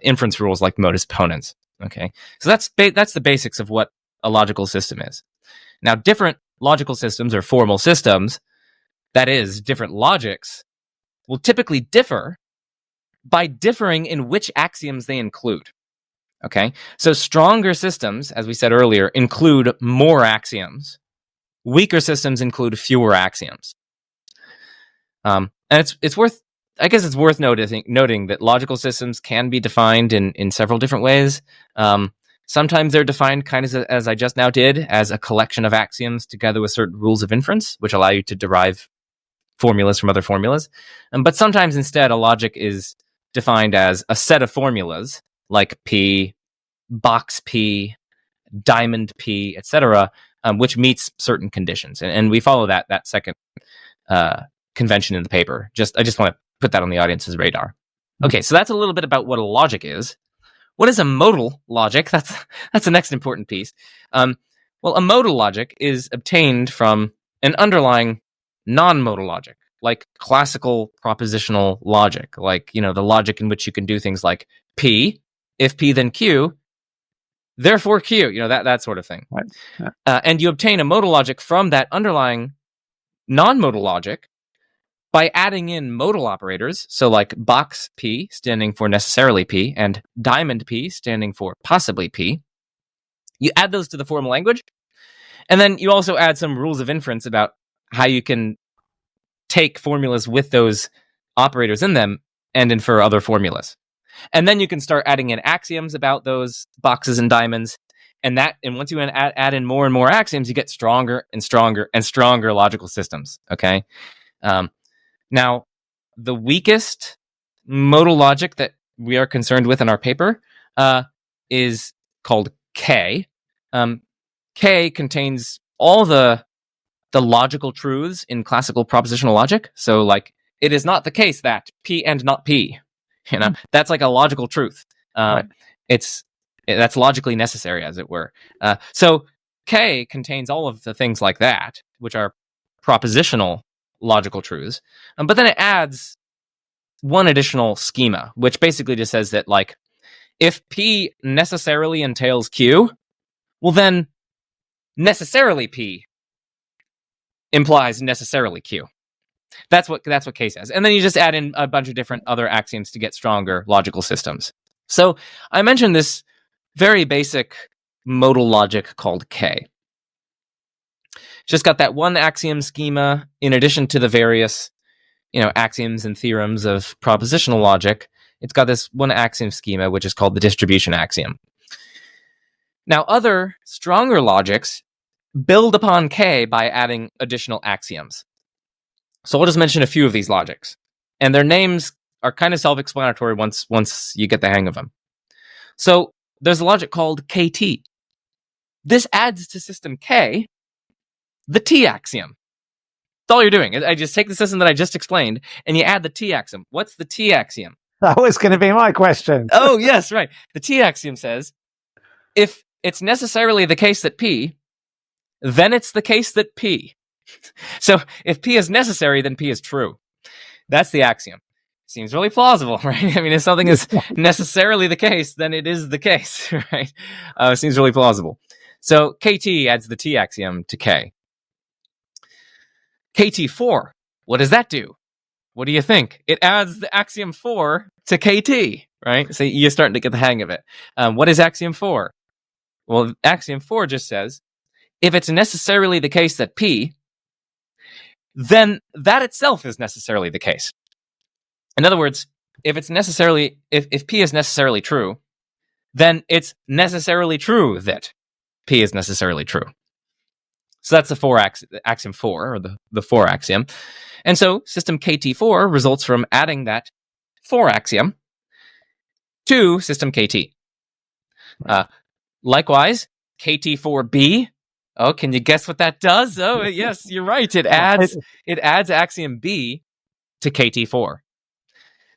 inference rules like modus ponens. Okay, so that's the basics of what a logical system is. Now, different logical systems or formal systems, that is, different logics, will typically differ by differing in which axioms they include. Okay, so stronger systems, as we said earlier, include more axioms. Weaker systems include fewer axioms. And it's worth noting that logical systems can be defined in several different ways. Sometimes they're defined kind of as I just now did, as a collection of axioms together with certain rules of inference, which allow you to derive formulas from other formulas. But sometimes instead, a logic is defined as a set of formulas like P, box P, diamond P, etc., which meets certain conditions. And we follow that second convention in the paper. I just want to put that on the audience's radar. Okay, so that's a little bit about what a logic is. What is a modal logic? That's the next important piece. Well, a modal logic is obtained from an underlying non-modal logic, like classical propositional logic, like, the logic in which you can do things like P, if P then Q, therefore Q, that sort of thing. Right. Yeah. And you obtain a modal logic from that underlying non-modal logic by adding in modal operators, so like box P standing for necessarily P and diamond P standing for possibly P. You add those to the formal language, and then you also add some rules of inference about how you can take formulas with those operators in them and infer other formulas. And then you can start adding in axioms about those boxes and diamonds, and once you add in more and more axioms, you get stronger and stronger and stronger logical systems. Okay. Now, the weakest modal logic that we are concerned with in our paper is called K. K contains all the logical truths in classical propositional logic. So, like, it is not the case that P and not P. That's like a logical truth. Right. That's logically necessary, as it were. So K contains all of the things like that, which are propositional logical truths. But then it adds one additional schema, which basically just says that, like, if P necessarily entails Q, well, then necessarily P implies necessarily Q. That's what K says. And then you just add in a bunch of different other axioms to get stronger logical systems. So I mentioned this very basic modal logic called K. Just got that one axiom schema in addition to the various, axioms and theorems of propositional logic. It's got this one axiom schema, which is called the distribution axiom. Now, other stronger logics build upon K by adding additional axioms. So I'll just mention a few of these logics, and their names are kind of self-explanatory once you get the hang of them. So there's a logic called KT. This adds to system K the T axiom. That's all you're doing. I just take the system that I just explained, and you add the T axiom. What's the T axiom? That was going to be my question. Oh, yes, right. The T axiom says, if it's necessarily the case that P, then it's the case that P. So if P is necessary, then P is true. That's the axiom. Seems really plausible, right? I mean, if something is necessarily the case, then it is the case, right? Seems really plausible. So KT adds the T axiom to K. KT4, what does that do? What do you think? It adds the axiom 4 to KT, right? So you're starting to get the hang of it. What is axiom 4? Well, axiom 4 just says, if it's necessarily the case that P, then that itself is necessarily the case. In other words, if P is necessarily true, then it's necessarily true that P is necessarily true. So that's the axiom 4, or the 4 axiom. And so system KT4 results from adding that 4 axiom to system KT. Likewise, KT4b. Oh, can you guess what that does? Oh, yes, you're right. It adds axiom B to KT4.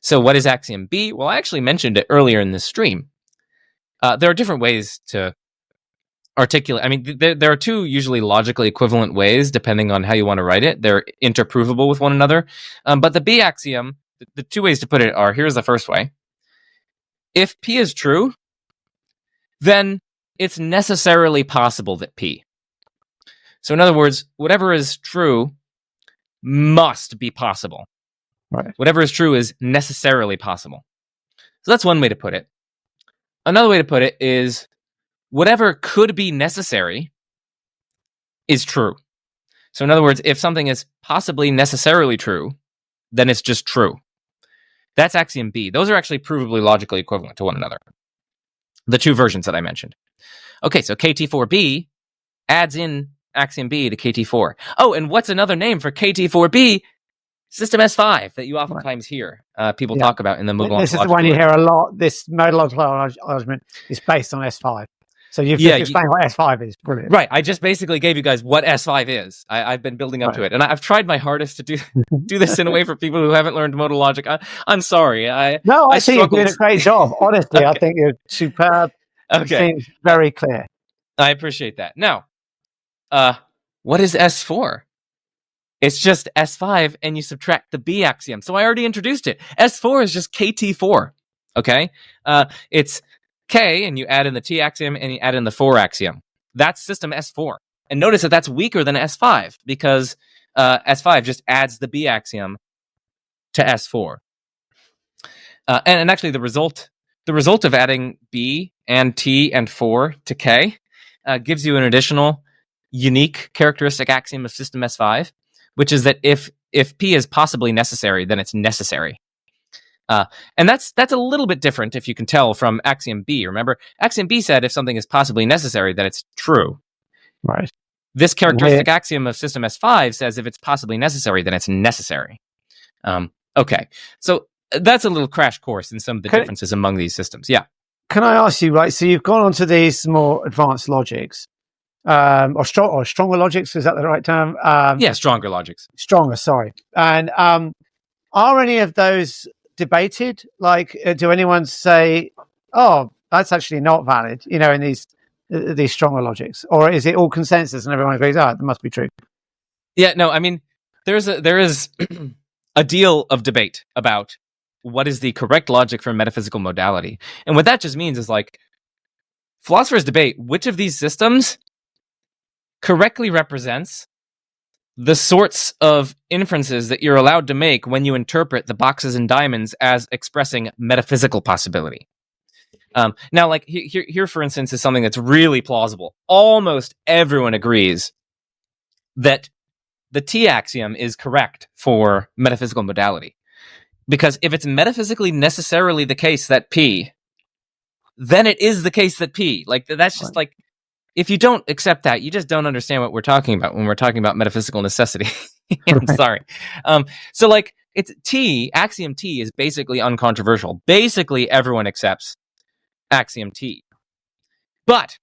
So what is axiom B? Well, I actually mentioned it earlier in this stream. There are different ways to articulate. I mean, there are two usually logically equivalent ways, depending on how you want to write it. They're interprovable with one another. But the B axiom, the two ways to put it are, here's the first way. If P is true, then it's necessarily possible that P. So in other words, whatever is true must be possible. Right. Whatever is true is necessarily possible. So that's one way to put it. Another way to put it is whatever could be necessary is true. So in other words, if something is possibly necessarily true, then it's just true. That's axiom B. Those are actually provably logically equivalent to one another. The two versions that I mentioned. Okay, so KT4B adds in axiom B to KT4. Oh, and what's another name for KT4B? System S5 that you oftentimes hear people talk about in the modal. This is the one you hear a lot. This modal argument is based on S5. So you've just explained what S5 is. Brilliant. Right. I just basically gave you guys what S5 is. I've been building up to it. And I've tried my hardest to do this in a way for people who haven't learned modal logic. I'm sorry. I think you're doing a great job. Honestly, okay. I think you're superb. Okay. It seems very clear. I appreciate that. Now, what is S4? It's just S5 and you subtract the B axiom. So I already introduced it. S4 is just KT4. Okay? It's K and you add in the T axiom and you add in the 4 axiom. That's system S4. And notice that that's weaker than S5 because S5 just adds the B axiom to S4. And actually the result of adding B and T and 4 to K gives you an additional unique characteristic axiom of system S5, which is that if P is possibly necessary, then it's necessary. And that's a little bit different, if you can tell, from axiom B. Remember, axiom B said if something is possibly necessary, then it's true. Right. This characteristic axiom of system S5 says if it's possibly necessary, then it's necessary. Okay, so that's a little crash course in some of the differences among these systems. Yeah. Can I ask you, right, so you've gone on to these more advanced logics, or stronger logics, is that the right term? Yeah, stronger logics. Stronger, sorry. And are any of those debated? Like, do anyone say, oh, that's actually not valid, in these stronger logics? Or is it all consensus and everyone agrees, that must be true? Yeah, no, I mean, there is a deal of debate about what is the correct logic for metaphysical modality. And what that just means is, like, philosophers debate which of these systems correctly represents the sorts of inferences that you're allowed to make when you interpret the boxes and diamonds as expressing metaphysical possibility. Now, like, here, for instance, is something that's really plausible. Almost everyone agrees that the T axiom is correct for metaphysical modality. Because if it's metaphysically necessarily the case that P, then it is the case that P. Like, that's just like, if you don't accept that, you just don't understand what we're talking about when we're talking about metaphysical necessity. I'm sorry. So, like, it's T, axiom T is basically uncontroversial. Basically, everyone accepts axiom T. But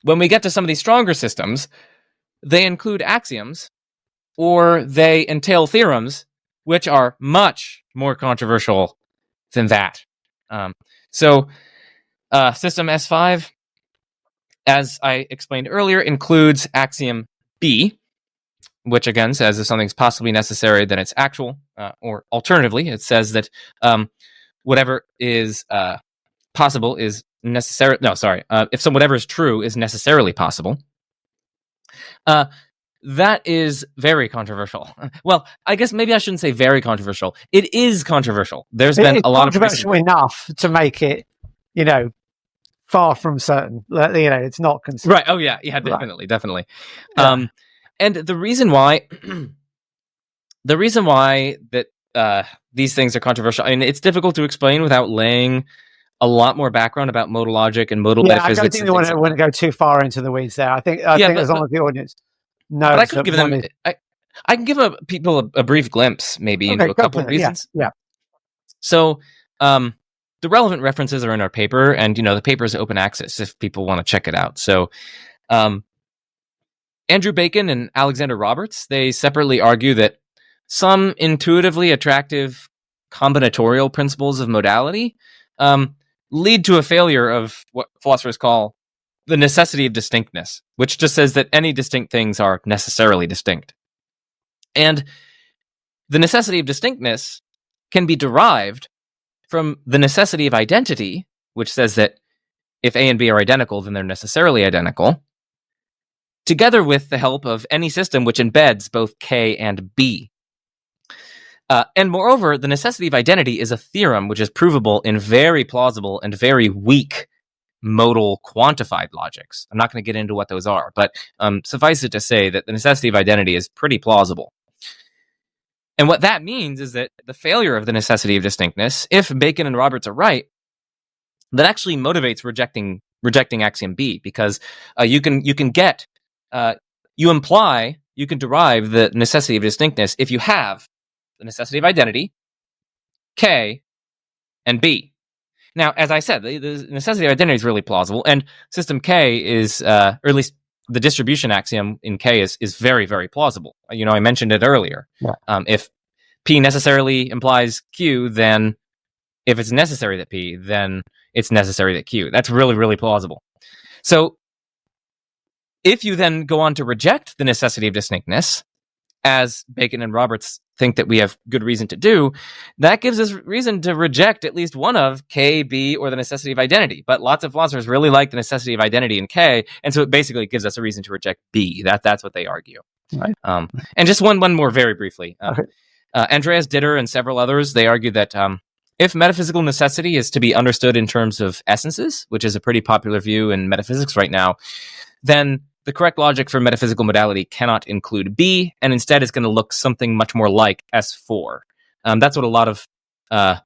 when we get to some of these stronger systems, they include axioms or they entail theorems, which are much more controversial than that. So system S5, as I explained earlier, includes axiom B, which again says if something's possibly necessary, then it's actual. Or alternatively, it says that whatever is possible is necessary. No, sorry. Whatever is true is necessarily possible. That is very controversial. Well, I guess maybe I shouldn't say very controversial. It is controversial. There's been a lot of controversial enough to make it, far from certain. It's not considered. Right. Oh yeah. Yeah. Definitely. Right. Definitely. Yeah. And the reason why that these things are controversial, I mean, it's difficult to explain without laying a lot more background about modal logic and modal metaphysics. I don't think we want to go too far into the weeds there. I think as long as the audience knows. But I could give them. I can give people a brief glimpse, maybe, into a couple of reasons. Yeah. So, the relevant references are in our paper, and the paper is open access if people want to check it out. So, Andrew Bacon and Alexander Roberts, they separately argue that some intuitively attractive combinatorial principles of modality lead to a failure of what philosophers call the necessity of distinctness, which just says that any distinct things are necessarily distinct. And the necessity of distinctness can be derived from the necessity of identity, which says that if A and B are identical, then they're necessarily identical, together with the help of any system which embeds both K and B. And moreover, the necessity of identity is a theorem which is provable in very plausible and very weak modal quantified logics. I'm not going to get into what those are, but suffice it to say that the necessity of identity is pretty plausible. And what that means is that the failure of the necessity of distinctness, if Bacon and Roberts are right, that actually motivates rejecting axiom B, because you can derive the necessity of distinctness if you have the necessity of identity, K, and B. Now, as I said, the necessity of identity is really plausible, and system K is, or at least the distribution axiom in K is very, very plausible. I mentioned it earlier. Yeah. If P necessarily implies Q, then if it's necessary that P, then it's necessary that Q. That's really, really plausible. So if you then go on to reject the necessity of distinctness, as Bacon and Roberts think that we have good reason to do, that gives us reason to reject at least one of K, B, or the necessity of identity. But lots of philosophers really like the necessity of identity in K, and so it basically gives us a reason to reject B. That's what they argue. Right. And just one more very briefly. Okay. Andreas Ditter and several others, they argue that if metaphysical necessity is to be understood in terms of essences, which is a pretty popular view in metaphysics right now, then the correct logic for metaphysical modality cannot include B, and instead is going to look something much more like S4. That's what a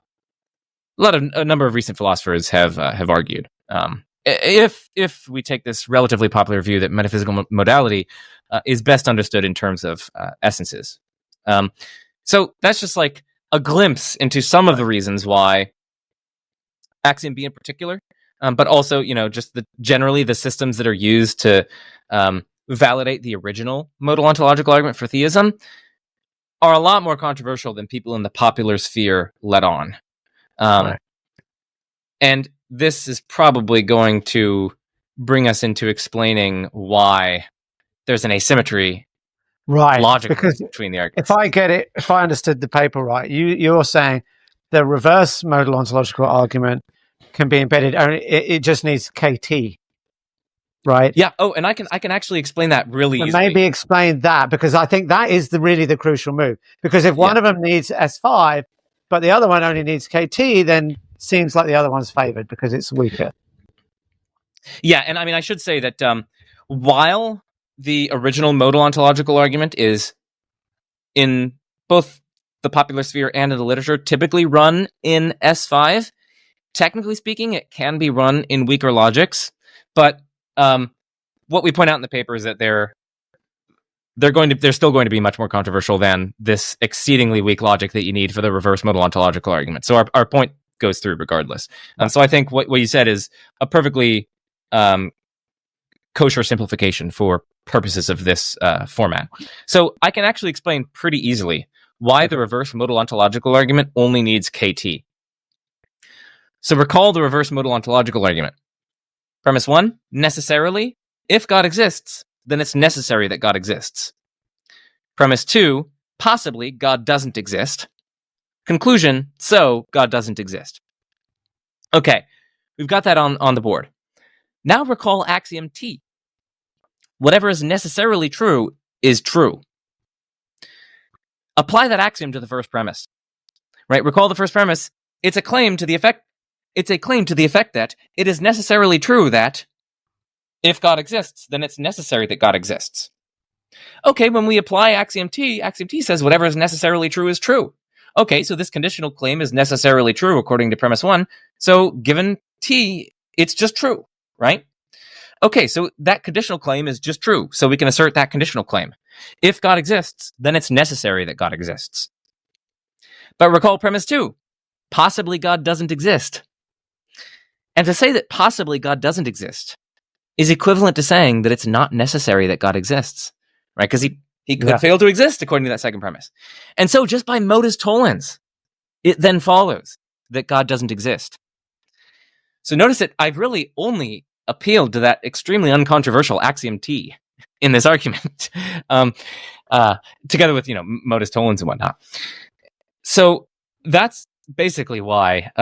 number of recent philosophers have argued. If we take this relatively popular view that metaphysical modality is best understood in terms of essences. So that's just like a glimpse into some of the reasons why axiom B in particular, but also, just generally the systems that are used to validate the original modal ontological argument for theism are a lot more controversial than people in the popular sphere let on. Right. And this is probably going to bring us into explaining why there's an asymmetry logically because between the arguments. If I understood the paper right, you're saying the reverse modal ontological argument can be embedded only, it just needs KT, right? Yeah. Oh, and I can actually explain that really easily. Maybe explain that, because I think that is really the crucial move. Because if one of them needs S5, but the other one only needs KT, then seems like the other one's favored because it's weaker. Yeah, and I should say that while the original modal ontological argument is in both the popular sphere and in the literature typically run in S5, technically speaking, it can be run in weaker logics, but what we point out in the paper is that they're still going to be much more controversial than this exceedingly weak logic that you need for the reverse modal ontological argument. So our point goes through regardless. So I think what you said is a perfectly kosher simplification for purposes of this format. So I can actually explain pretty easily why the reverse modal ontological argument only needs KT. So recall the reverse modal ontological argument. Premise 1, necessarily, if God exists, then it's necessary that God exists. Premise 2, possibly God doesn't exist. Conclusion, so God doesn't exist. Okay, we've got that on the board. Now recall axiom T. Whatever is necessarily true is true. Apply that axiom to the first premise. Right? Recall the first premise. It's a claim to the effect that it is necessarily true that if God exists, then it's necessary that God exists. Okay, when we apply axiom T says whatever is necessarily true is true. Okay, so this conditional claim is necessarily true according to premise 1. So given T, it's just true, right? Okay, so that conditional claim is just true, so we can assert that conditional claim. If God exists, then it's necessary that God exists. But recall premise 2, possibly God doesn't exist. And to say that possibly God doesn't exist is equivalent to saying that it's not necessary that God exists, right? Because he could fail to exist according to that second premise. And so just by modus tollens, it then follows that God doesn't exist. So notice that I've really only appealed to that extremely uncontroversial axiom T in this argument, together with, modus tollens and whatnot. So that's basically why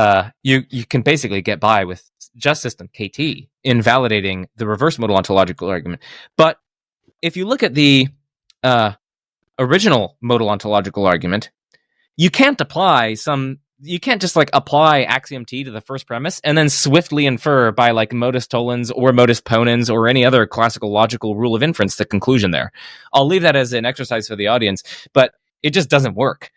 you can basically get by with just system KT in validating the reverse modal ontological argument. But if you look at the original modal ontological argument, you can't just apply axiom T to the first premise and then swiftly infer by like modus tollens or modus ponens or any other classical logical rule of inference the conclusion there. I'll leave that as an exercise for the audience, but it just doesn't work.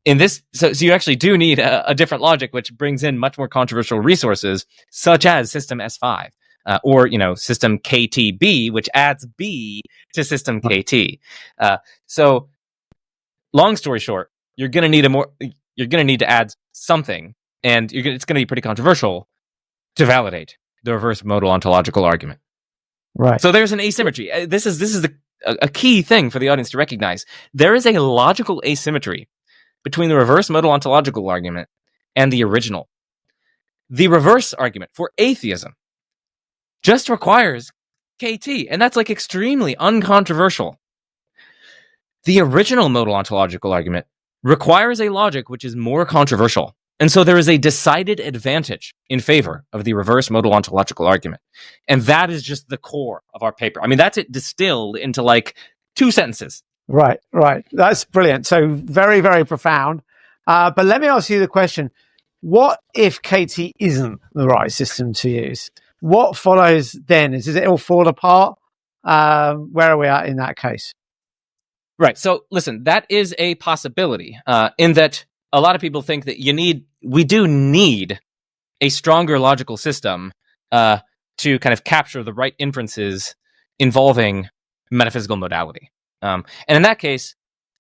In this, so you actually do need a different logic, which brings in much more controversial resources, such as system S5, or system KTB, which adds B to system KT. So, long story short, you're going to need to add something, and it's going to be pretty controversial to validate the reverse modal ontological argument. Right. So there's an asymmetry. This is a key thing for the audience to recognize. There is a logical asymmetry between the reverse modal ontological argument and the original. The reverse argument for atheism just requires KT, and that's like extremely uncontroversial. The original modal ontological argument requires a logic which is more controversial, and so there is a decided advantage in favor of the reverse modal ontological argument. And that is just the core of our paper. I mean, that's it distilled into like 2 sentences. Right. That's brilliant. So very, very profound. But let me ask you the question. What if KT isn't the right system to use? What follows then? Does it all fall apart? Where are we at in that case? Right. So listen, that is a possibility, in that a lot of people think that we do need a stronger logical system to kind of capture the right inferences involving metaphysical modality. And in that case,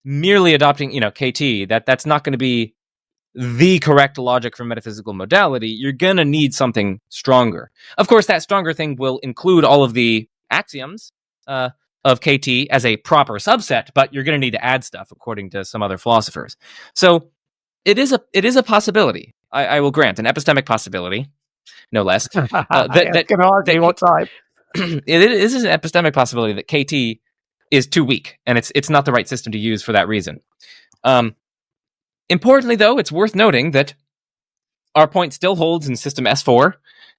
merely adopting, KT, that's not going to be the correct logic for metaphysical modality. You're going to need something stronger. Of course, that stronger thing will include all of the axioms of KT as a proper subset, but you're going to need to add stuff according to some other philosophers. So it is a possibility. I will grant an epistemic possibility, no less. That can argue what type. It is an epistemic possibility that KT is too weak, and it's not the right system to use for that reason. Importantly, though, it's worth noting that our point still holds in system S4.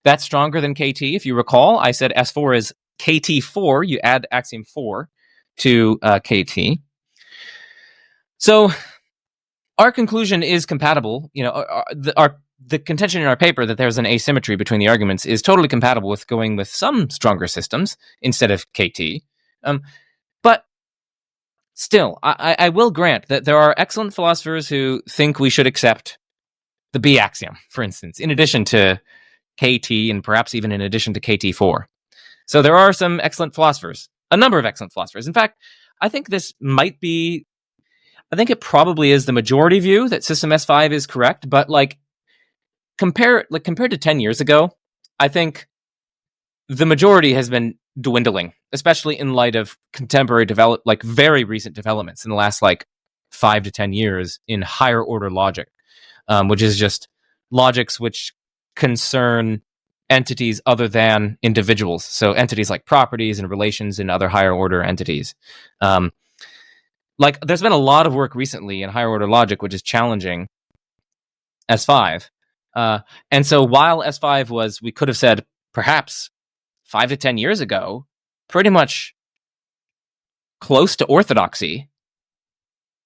That's stronger than KT. If you recall, I said S4 is KT4. You add axiom 4 to KT. So our conclusion is compatible. The contention in our paper that there's an asymmetry between the arguments is totally compatible with going with some stronger systems instead of KT. But still, I will grant that there are excellent philosophers who think we should accept the B axiom, for instance, in addition to KT and perhaps even in addition to KT4. So there are some excellent philosophers, a number of excellent philosophers. In fact, I think it probably is the majority view that system S5 is correct, but compared to 10 years ago, I think the majority has been dwindling, especially in light of contemporary very recent developments in the last 5 to 10 years in higher order logic, which is just logics which concern entities other than individuals. So entities like properties and relations and other higher order entities. There's been a lot of work recently in higher order logic, which is challenging S5. And so while S5 was, we could have said perhaps 5 to 10 years ago, pretty much close to orthodoxy,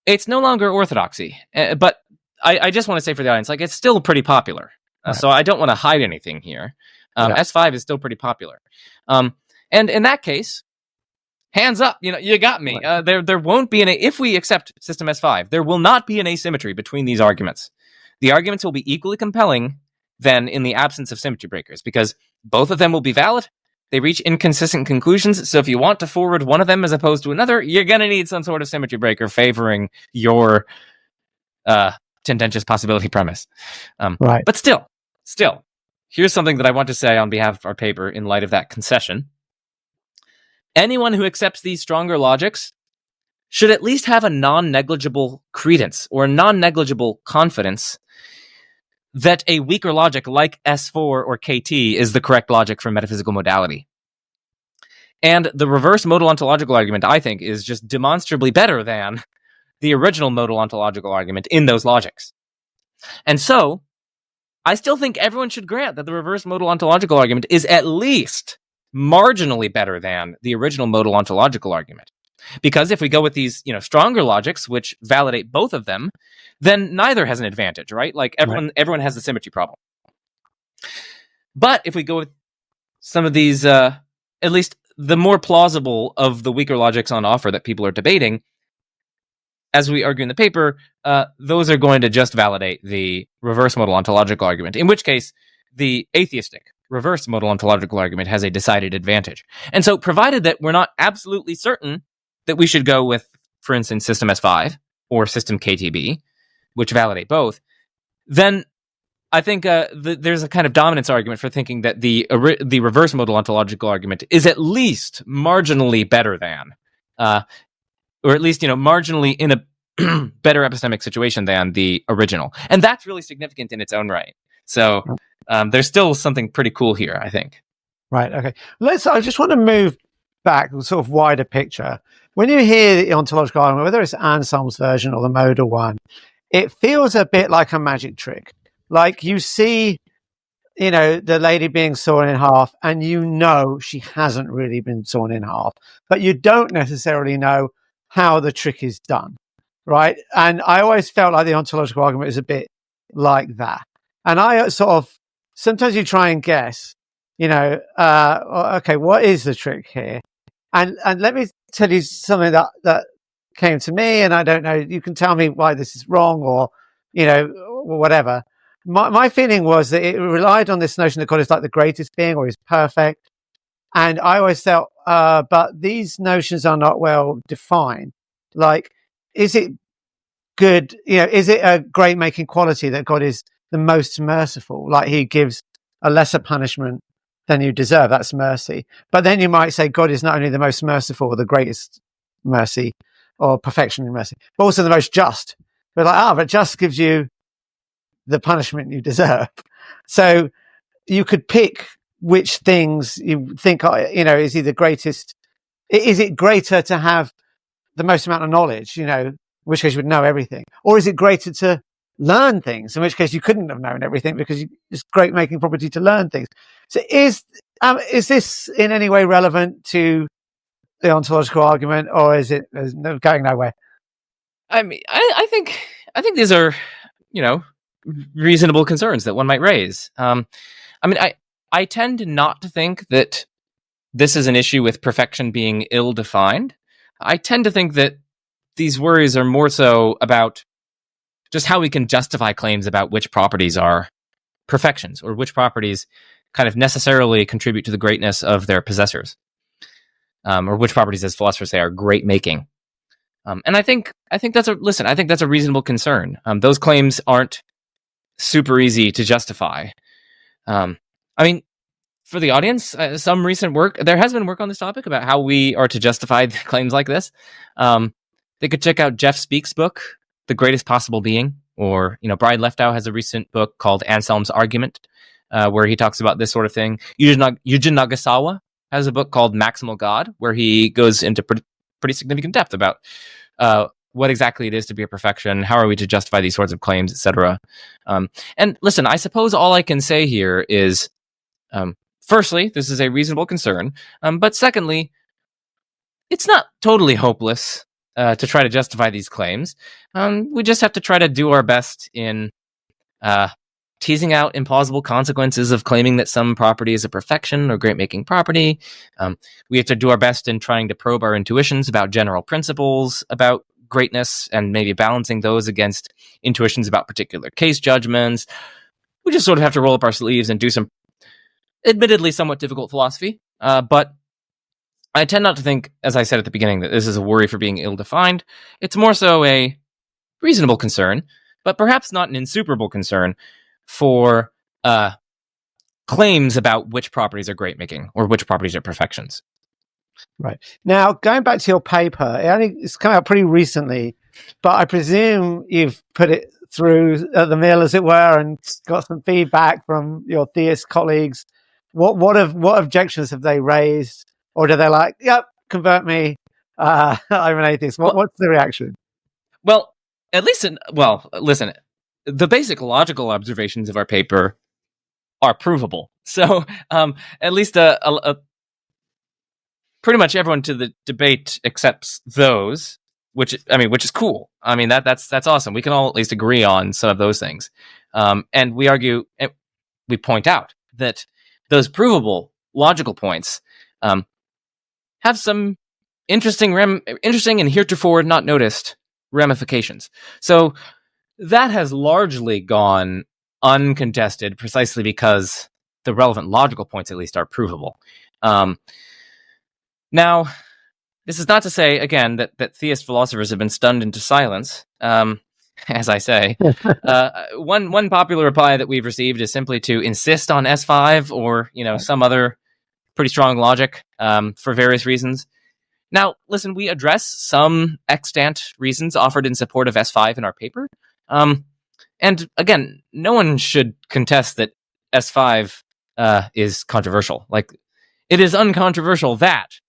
it's no longer orthodoxy. But I just want to say for the audience, it's still pretty popular. Right. So I don't want to hide anything here. S5 is still pretty popular. And in that case, hands up, you got me. Right. There won't be if we accept system S5, there will not be an asymmetry between these arguments. The arguments will be equally compelling then in the absence of symmetry breakers, because both of them will be valid. They reach inconsistent conclusions. So if you want to forward one of them as opposed to another, you're going to need some sort of symmetry breaker favoring your tendentious possibility premise. Right. But still, here's something that I want to say on behalf of our paper in light of that concession. Anyone who accepts these stronger logics should at least have a non-negligible credence or a non-negligible confidence that a weaker logic like S4 or KT is the correct logic for metaphysical modality. And the reverse modal ontological argument, I think, is just demonstrably better than the original modal ontological argument in those logics. And so, I still think everyone should grant that the reverse modal ontological argument is at least marginally better than the original modal ontological argument. Because if we go with these, stronger logics, which validate both of them, then neither has an advantage, right? Like everyone has the symmetry problem. But if we go with some of these, at least the more plausible of the weaker logics on offer that people are debating, as we argue in the paper, those are going to just validate the reverse modal ontological argument, in which case the atheistic reverse modal ontological argument has a decided advantage. And so provided that we're not absolutely certain that we should go with, for instance, system S5 or system KTB, which validate both, then I think there's a kind of dominance argument for thinking that the reverse modal ontological argument is at least marginally better than, or at least, marginally in a better epistemic situation than the original. And that's really significant in its own right. So there's still something pretty cool here, I think. Right, okay. I just want to move back to sort of wider picture. When you hear the ontological argument, whether it's Anselm's version or the modal one, it feels a bit like a magic trick. Like you see, the lady being sawn in half, and she hasn't really been sawn in half, but you don't necessarily know how the trick is done, right? And I always felt like the ontological argument is a bit like that. And I sometimes you try and guess, okay, what is the trick here? And let me tell you something that came to me, and I don't know, you can tell me why this is wrong or, whatever. My feeling was that it relied on this notion that God is like the greatest being or is perfect. And I always felt, but these notions are not well defined. Like, is it good? Is it a great making quality that God is the most merciful? Like he gives a lesser punishment than you deserve. That's mercy. But then you might say God is not only the most merciful or the greatest mercy or perfection in mercy, but also the most just. But but just gives you the punishment you deserve. So you could pick which things you think is either greatest. Is it greater to have the most amount of knowledge, in which case you would know everything, or is it greater to learn things, in which case you couldn't have known everything because it's great making property to learn things. So is this in any way relevant to the ontological argument, or is it going nowhere? I mean, I think these are, reasonable concerns that one might raise. I tend not to think that this is an issue with perfection being ill-defined. I tend to think that these worries are more so about just how we can justify claims about which properties are perfections or which properties kind of necessarily contribute to the greatness of their possessors, or which properties, as philosophers say, are great making. And I think that's a reasonable concern. Those claims aren't super easy to justify. For the audience, some recent work, there has been work on this topic about how we are to justify claims like this. They could check out Jeff Speak's book, The Greatest Possible Being, or, Brian Leftow has a recent book called Anselm's Argument, where he talks about this sort of thing. Yujin Nagasawa has a book called Maximal God, where he goes into pretty significant depth about what exactly it is to be a perfection, how are we to justify these sorts of claims, etc. And listen, I suppose all I can say here is, firstly, this is a reasonable concern, but secondly, it's not totally hopeless to try to justify these claims. We just have to try to do our best in teasing out implausible consequences of claiming that some property is a perfection or great-making property. We have to do our best in trying to probe our intuitions about general principles about greatness and maybe balancing those against intuitions about particular case judgments. We just sort of have to roll up our sleeves and do some admittedly somewhat difficult philosophy. But I tend not to think, as I said at the beginning, that this is a worry for being ill-defined. It's more so a reasonable concern, but perhaps not an insuperable concern for claims about which properties are great-making or which properties are perfections. Right. Now, going back to your paper, it's come out pretty recently, but I presume you've put it through at the mill, as it were, and got some feedback from your theist colleagues, what objections have they raised, or do they like, yep, convert me, I'm an atheist? What's the reaction? Well, listen, the basic logical observations of our paper are provable. So at least pretty much everyone to the debate accepts those, which is cool. I mean, that's awesome. We can all at least agree on some of those things. And we argue, we point out that those provable logical points have some interesting and heretofore not noticed ramifications. So that has largely gone uncontested precisely because the relevant logical points at least are provable. Now, this is not to say, again, that theist philosophers have been stunned into silence, as I say. One popular reply that we've received is simply to insist on S5 or some other pretty strong logic for various reasons. Now, listen, we address some extant reasons offered in support of S5 in our paper. And again, no one should contest that S5 is controversial. Like, it is uncontroversial that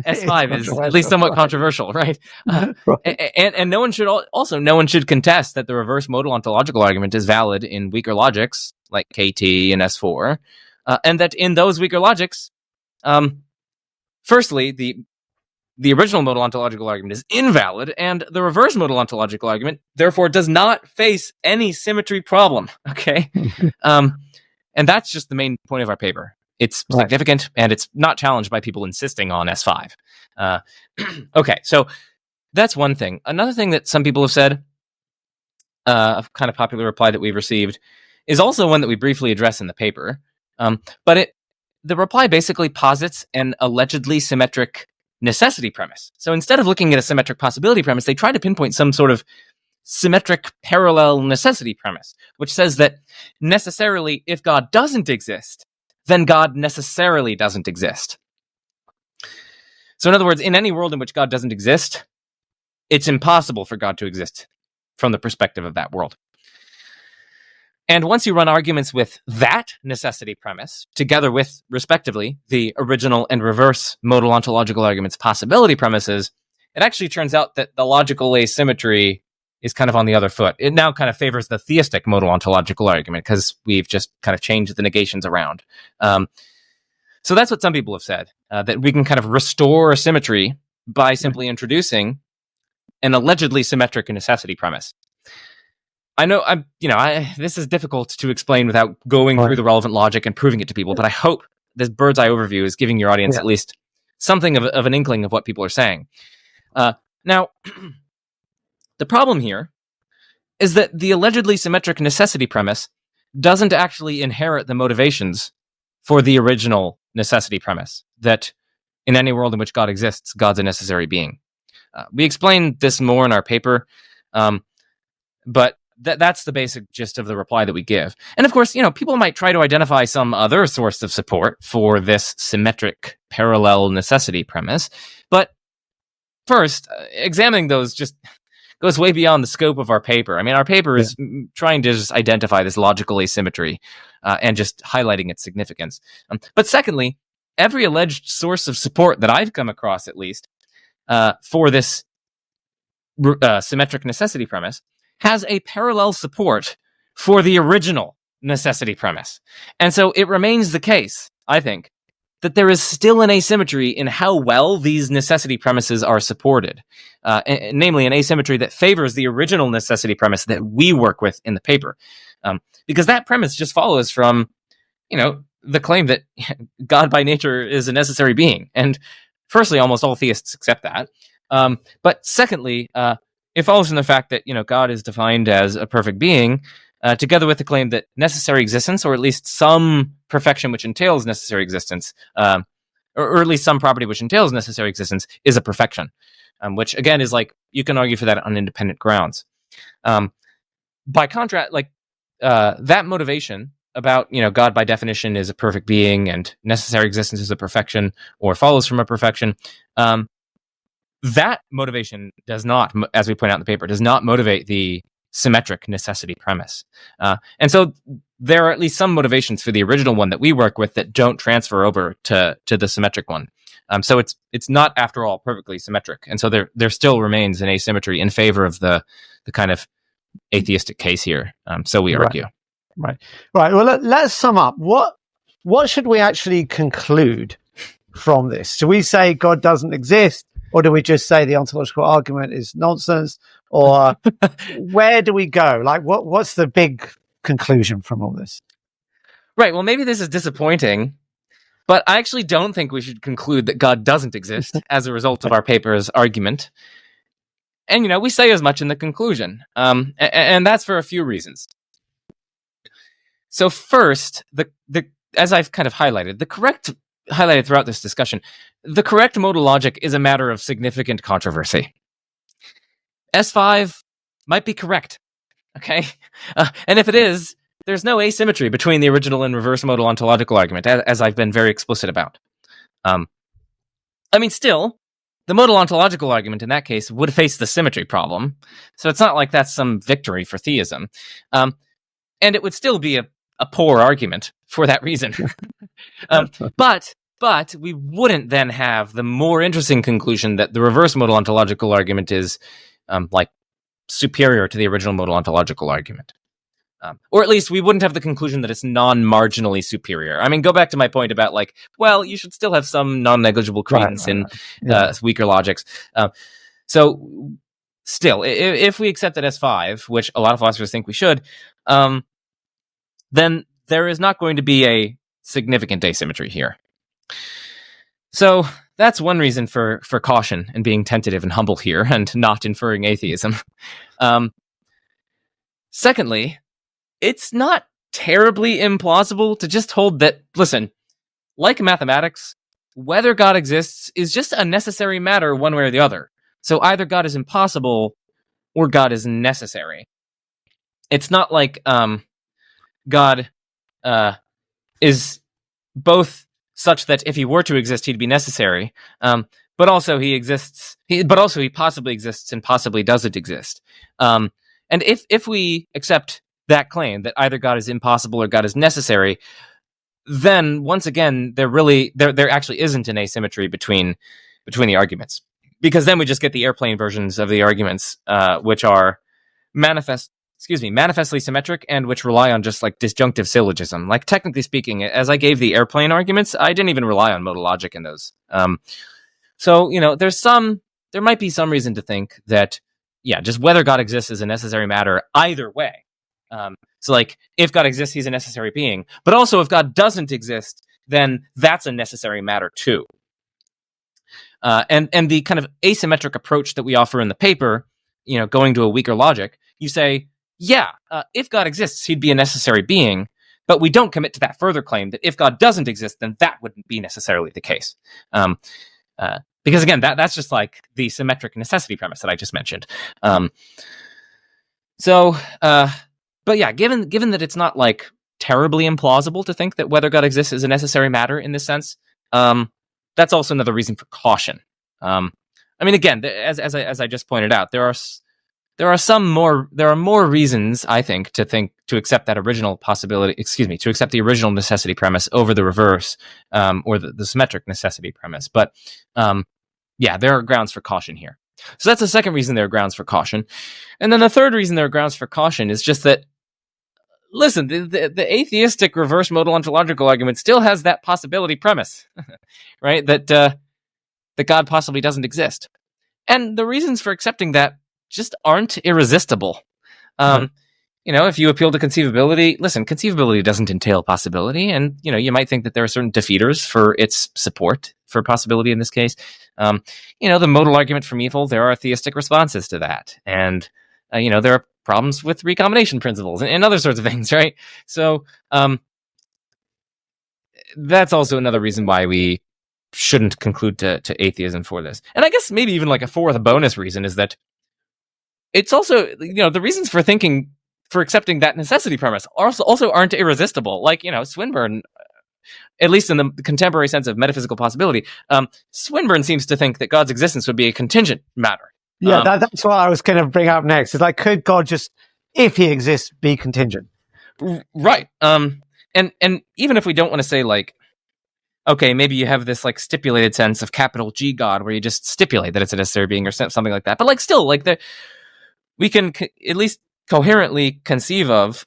S5 is at least somewhat controversial, right? Right. And no one should contest that the reverse modal ontological argument is valid in weaker logics like KT and S4, and that in those weaker logics, firstly, the original modal ontological argument is invalid, and the reverse modal ontological argument, therefore, does not face any symmetry problem. Okay, and that's just the main point of our paper. It's significant, and it's not challenged by people insisting on S5. Okay, so that's one thing. Another thing that some people have said, a kind of popular reply that we've received, is also one that we briefly address in the paper. But the reply basically posits an allegedly symmetric necessity premise. So instead of looking at a symmetric possibility premise, they try to pinpoint some sort of symmetric parallel necessity premise, which says that necessarily, if God doesn't exist, then God necessarily doesn't exist. So in other words, in any world in which God doesn't exist, it's impossible for God to exist from the perspective of that world. And once you run arguments with that necessity premise, together with, respectively, the original and reverse modal ontological arguments possibility premises, it actually turns out that the logical asymmetry is kind of on the other foot. It now kind of favors the theistic modal ontological argument because we've just kind of changed the negations around. So that's what some people have said, that we can kind of restore symmetry by simply introducing an allegedly symmetric necessity premise. I know this is difficult to explain without going through the relevant logic and proving it to people, but I hope this bird's eye overview is giving your audience at least something of an inkling of what people are saying. Now, the problem here is that the allegedly symmetric necessity premise doesn't actually inherit the motivations for the original necessity premise, that in any world in which God exists, God's a necessary being. We explain this more in our paper, but that's the basic gist of the reply that we give. And of course, people might try to identify some other source of support for this symmetric parallel necessity premise. But first, examining those just goes way beyond the scope of our paper. I mean, our paper is trying to just identify this logical asymmetry and just highlighting its significance. But secondly, every alleged source of support that I've come across, at least, for this symmetric necessity premise has a parallel support for the original necessity premise. And so it remains the case, I think, that there is still an asymmetry in how well these necessity premises are supported, namely an asymmetry that favors the original necessity premise that we work with in the paper. Because that premise just follows from, the claim that God by nature is a necessary being. And firstly, almost all theists accept that. But secondly, it follows from the fact that, God is defined as a perfect being, together with the claim that necessary existence, or at least some perfection which entails necessary existence, or at least some property which entails necessary existence, is a perfection, which again is like, you can argue for that on independent grounds. By contrast, that motivation about, God by definition is a perfect being and necessary existence is a perfection or follows from a perfection, that motivation does not, as we point out in the paper, does not motivate the symmetric necessity premise. And so there are at least some motivations for the original one that we work with that don't transfer over to the symmetric one. So it's not, after all, perfectly symmetric. And so there still remains an asymmetry in favor of the kind of atheistic case here. So we argue. Right. Well, let's sum up. What should we actually conclude from this? Do we say God doesn't exist, or do we just say the ontological argument is nonsense, or where do we go? Like, what's the big conclusion from all this? Right. Well, maybe this is disappointing, but I actually don't think we should conclude that God doesn't exist as a result of our paper's argument. And, we say as much in the conclusion. And that's for a few reasons. So first, as I've kind of highlighted, highlighted throughout this discussion, the correct modal logic is a matter of significant controversy. S5 might be correct, okay? And if it is, there's no asymmetry between the original and reverse modal ontological argument, as I've been very explicit about. Still, the modal ontological argument in that case would face the symmetry problem, so it's not like that's some victory for theism. And it would still be a poor argument for that reason. But we wouldn't then have the more interesting conclusion that the reverse modal ontological argument is superior to the original modal ontological argument. Or at least we wouldn't have the conclusion that it's non-marginally superior. Go back to my point about you should still have some non-negligible credence in weaker logics. So still, if we accept that S5, which a lot of philosophers think we should, then there is not going to be a significant asymmetry here. So that's one reason for caution and being tentative and humble here and not inferring atheism. Secondly, it's not terribly implausible to just hold that, listen, like mathematics, whether God exists is just a necessary matter one way or the other. So either God is impossible or God is necessary. It's not like God is both such that if he were to exist, he'd be necessary, but also he exists. But also he possibly exists and possibly doesn't exist. And if we accept that claim that either God is impossible or God is necessary, then once again there actually isn't an asymmetry between the arguments, because then we just get the airplane versions of the arguments, which are manifestly symmetric and which rely on just disjunctive syllogism. Technically speaking, as I gave the airplane arguments, I didn't even rely on modal logic in those. So there might be some reason to think that, just whether God exists is a necessary matter either way. So if God exists, he's a necessary being, but also if God doesn't exist, then that's a necessary matter too. And the kind of asymmetric approach that we offer in the paper, going to a weaker logic, you say, if God exists, he'd be a necessary being, but we don't commit to that further claim that if God doesn't exist, then that wouldn't be necessarily the case. Because again, that's just the symmetric necessity premise that I just mentioned. But given that it's not terribly implausible to think that whether God exists is a necessary matter in this sense, that's also another reason for caution. Again, as I just pointed out, there are more reasons, I think, to accept that original possibility. To accept the original necessity premise over the reverse, or the symmetric necessity premise. But there are grounds for caution here. So that's the second reason there are grounds for caution. And then the third reason there are grounds for caution is just that, listen, the atheistic reverse modal ontological argument still has that possibility premise, right? That God possibly doesn't exist. And the reasons for accepting that just aren't irresistible. If you appeal to conceivability, conceivability doesn't entail possibility. And, you might think that there are certain defeaters for its support for possibility in this case. The modal argument from evil, there are theistic responses to that. And, there are problems with recombination principles and other sorts of things, right? So that's also another reason why we shouldn't conclude to atheism for this. And I guess maybe even a fourth bonus reason is that it's also, the reasons for accepting that necessity premise also aren't irresistible. Swinburne, at least in the contemporary sense of metaphysical possibility, Swinburne seems to think that God's existence would be a contingent matter. That's what I was going to bring up next. It's could God just if he exists, be contingent. Right. And even if we don't want to say like, okay, maybe you have this like stipulated sense of capital G God where you just stipulate that it's a necessary being or something like that. But like still, like we can at least coherently conceive of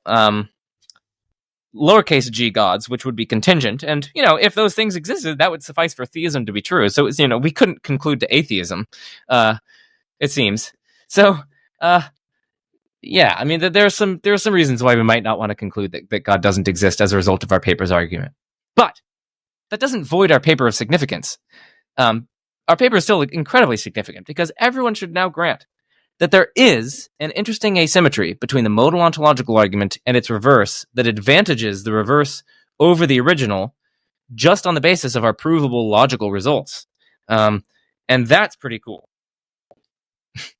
lowercase g gods, which would be contingent. And, if those things existed, that would suffice for theism to be true. So, it's, we couldn't conclude to atheism, it seems. So, yeah, I mean, there are some reasons why we might not want to conclude that God doesn't exist as a result of our paper's argument. But that doesn't void our paper of significance. Our paper is still incredibly significant because everyone should now grant that there is an interesting asymmetry between the modal ontological argument and its reverse that advantages the reverse over the original just on the basis of our provable logical results. And that's pretty cool.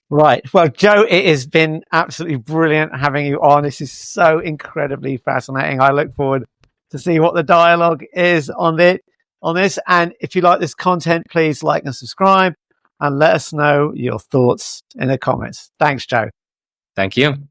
Right. Well, Joe, it has been absolutely brilliant having you on. This is so incredibly fascinating. I look forward to see what the dialogue is on this. And if you like this content, please like and subscribe and let us know your thoughts in the comments. Thanks, Joe. Thank you.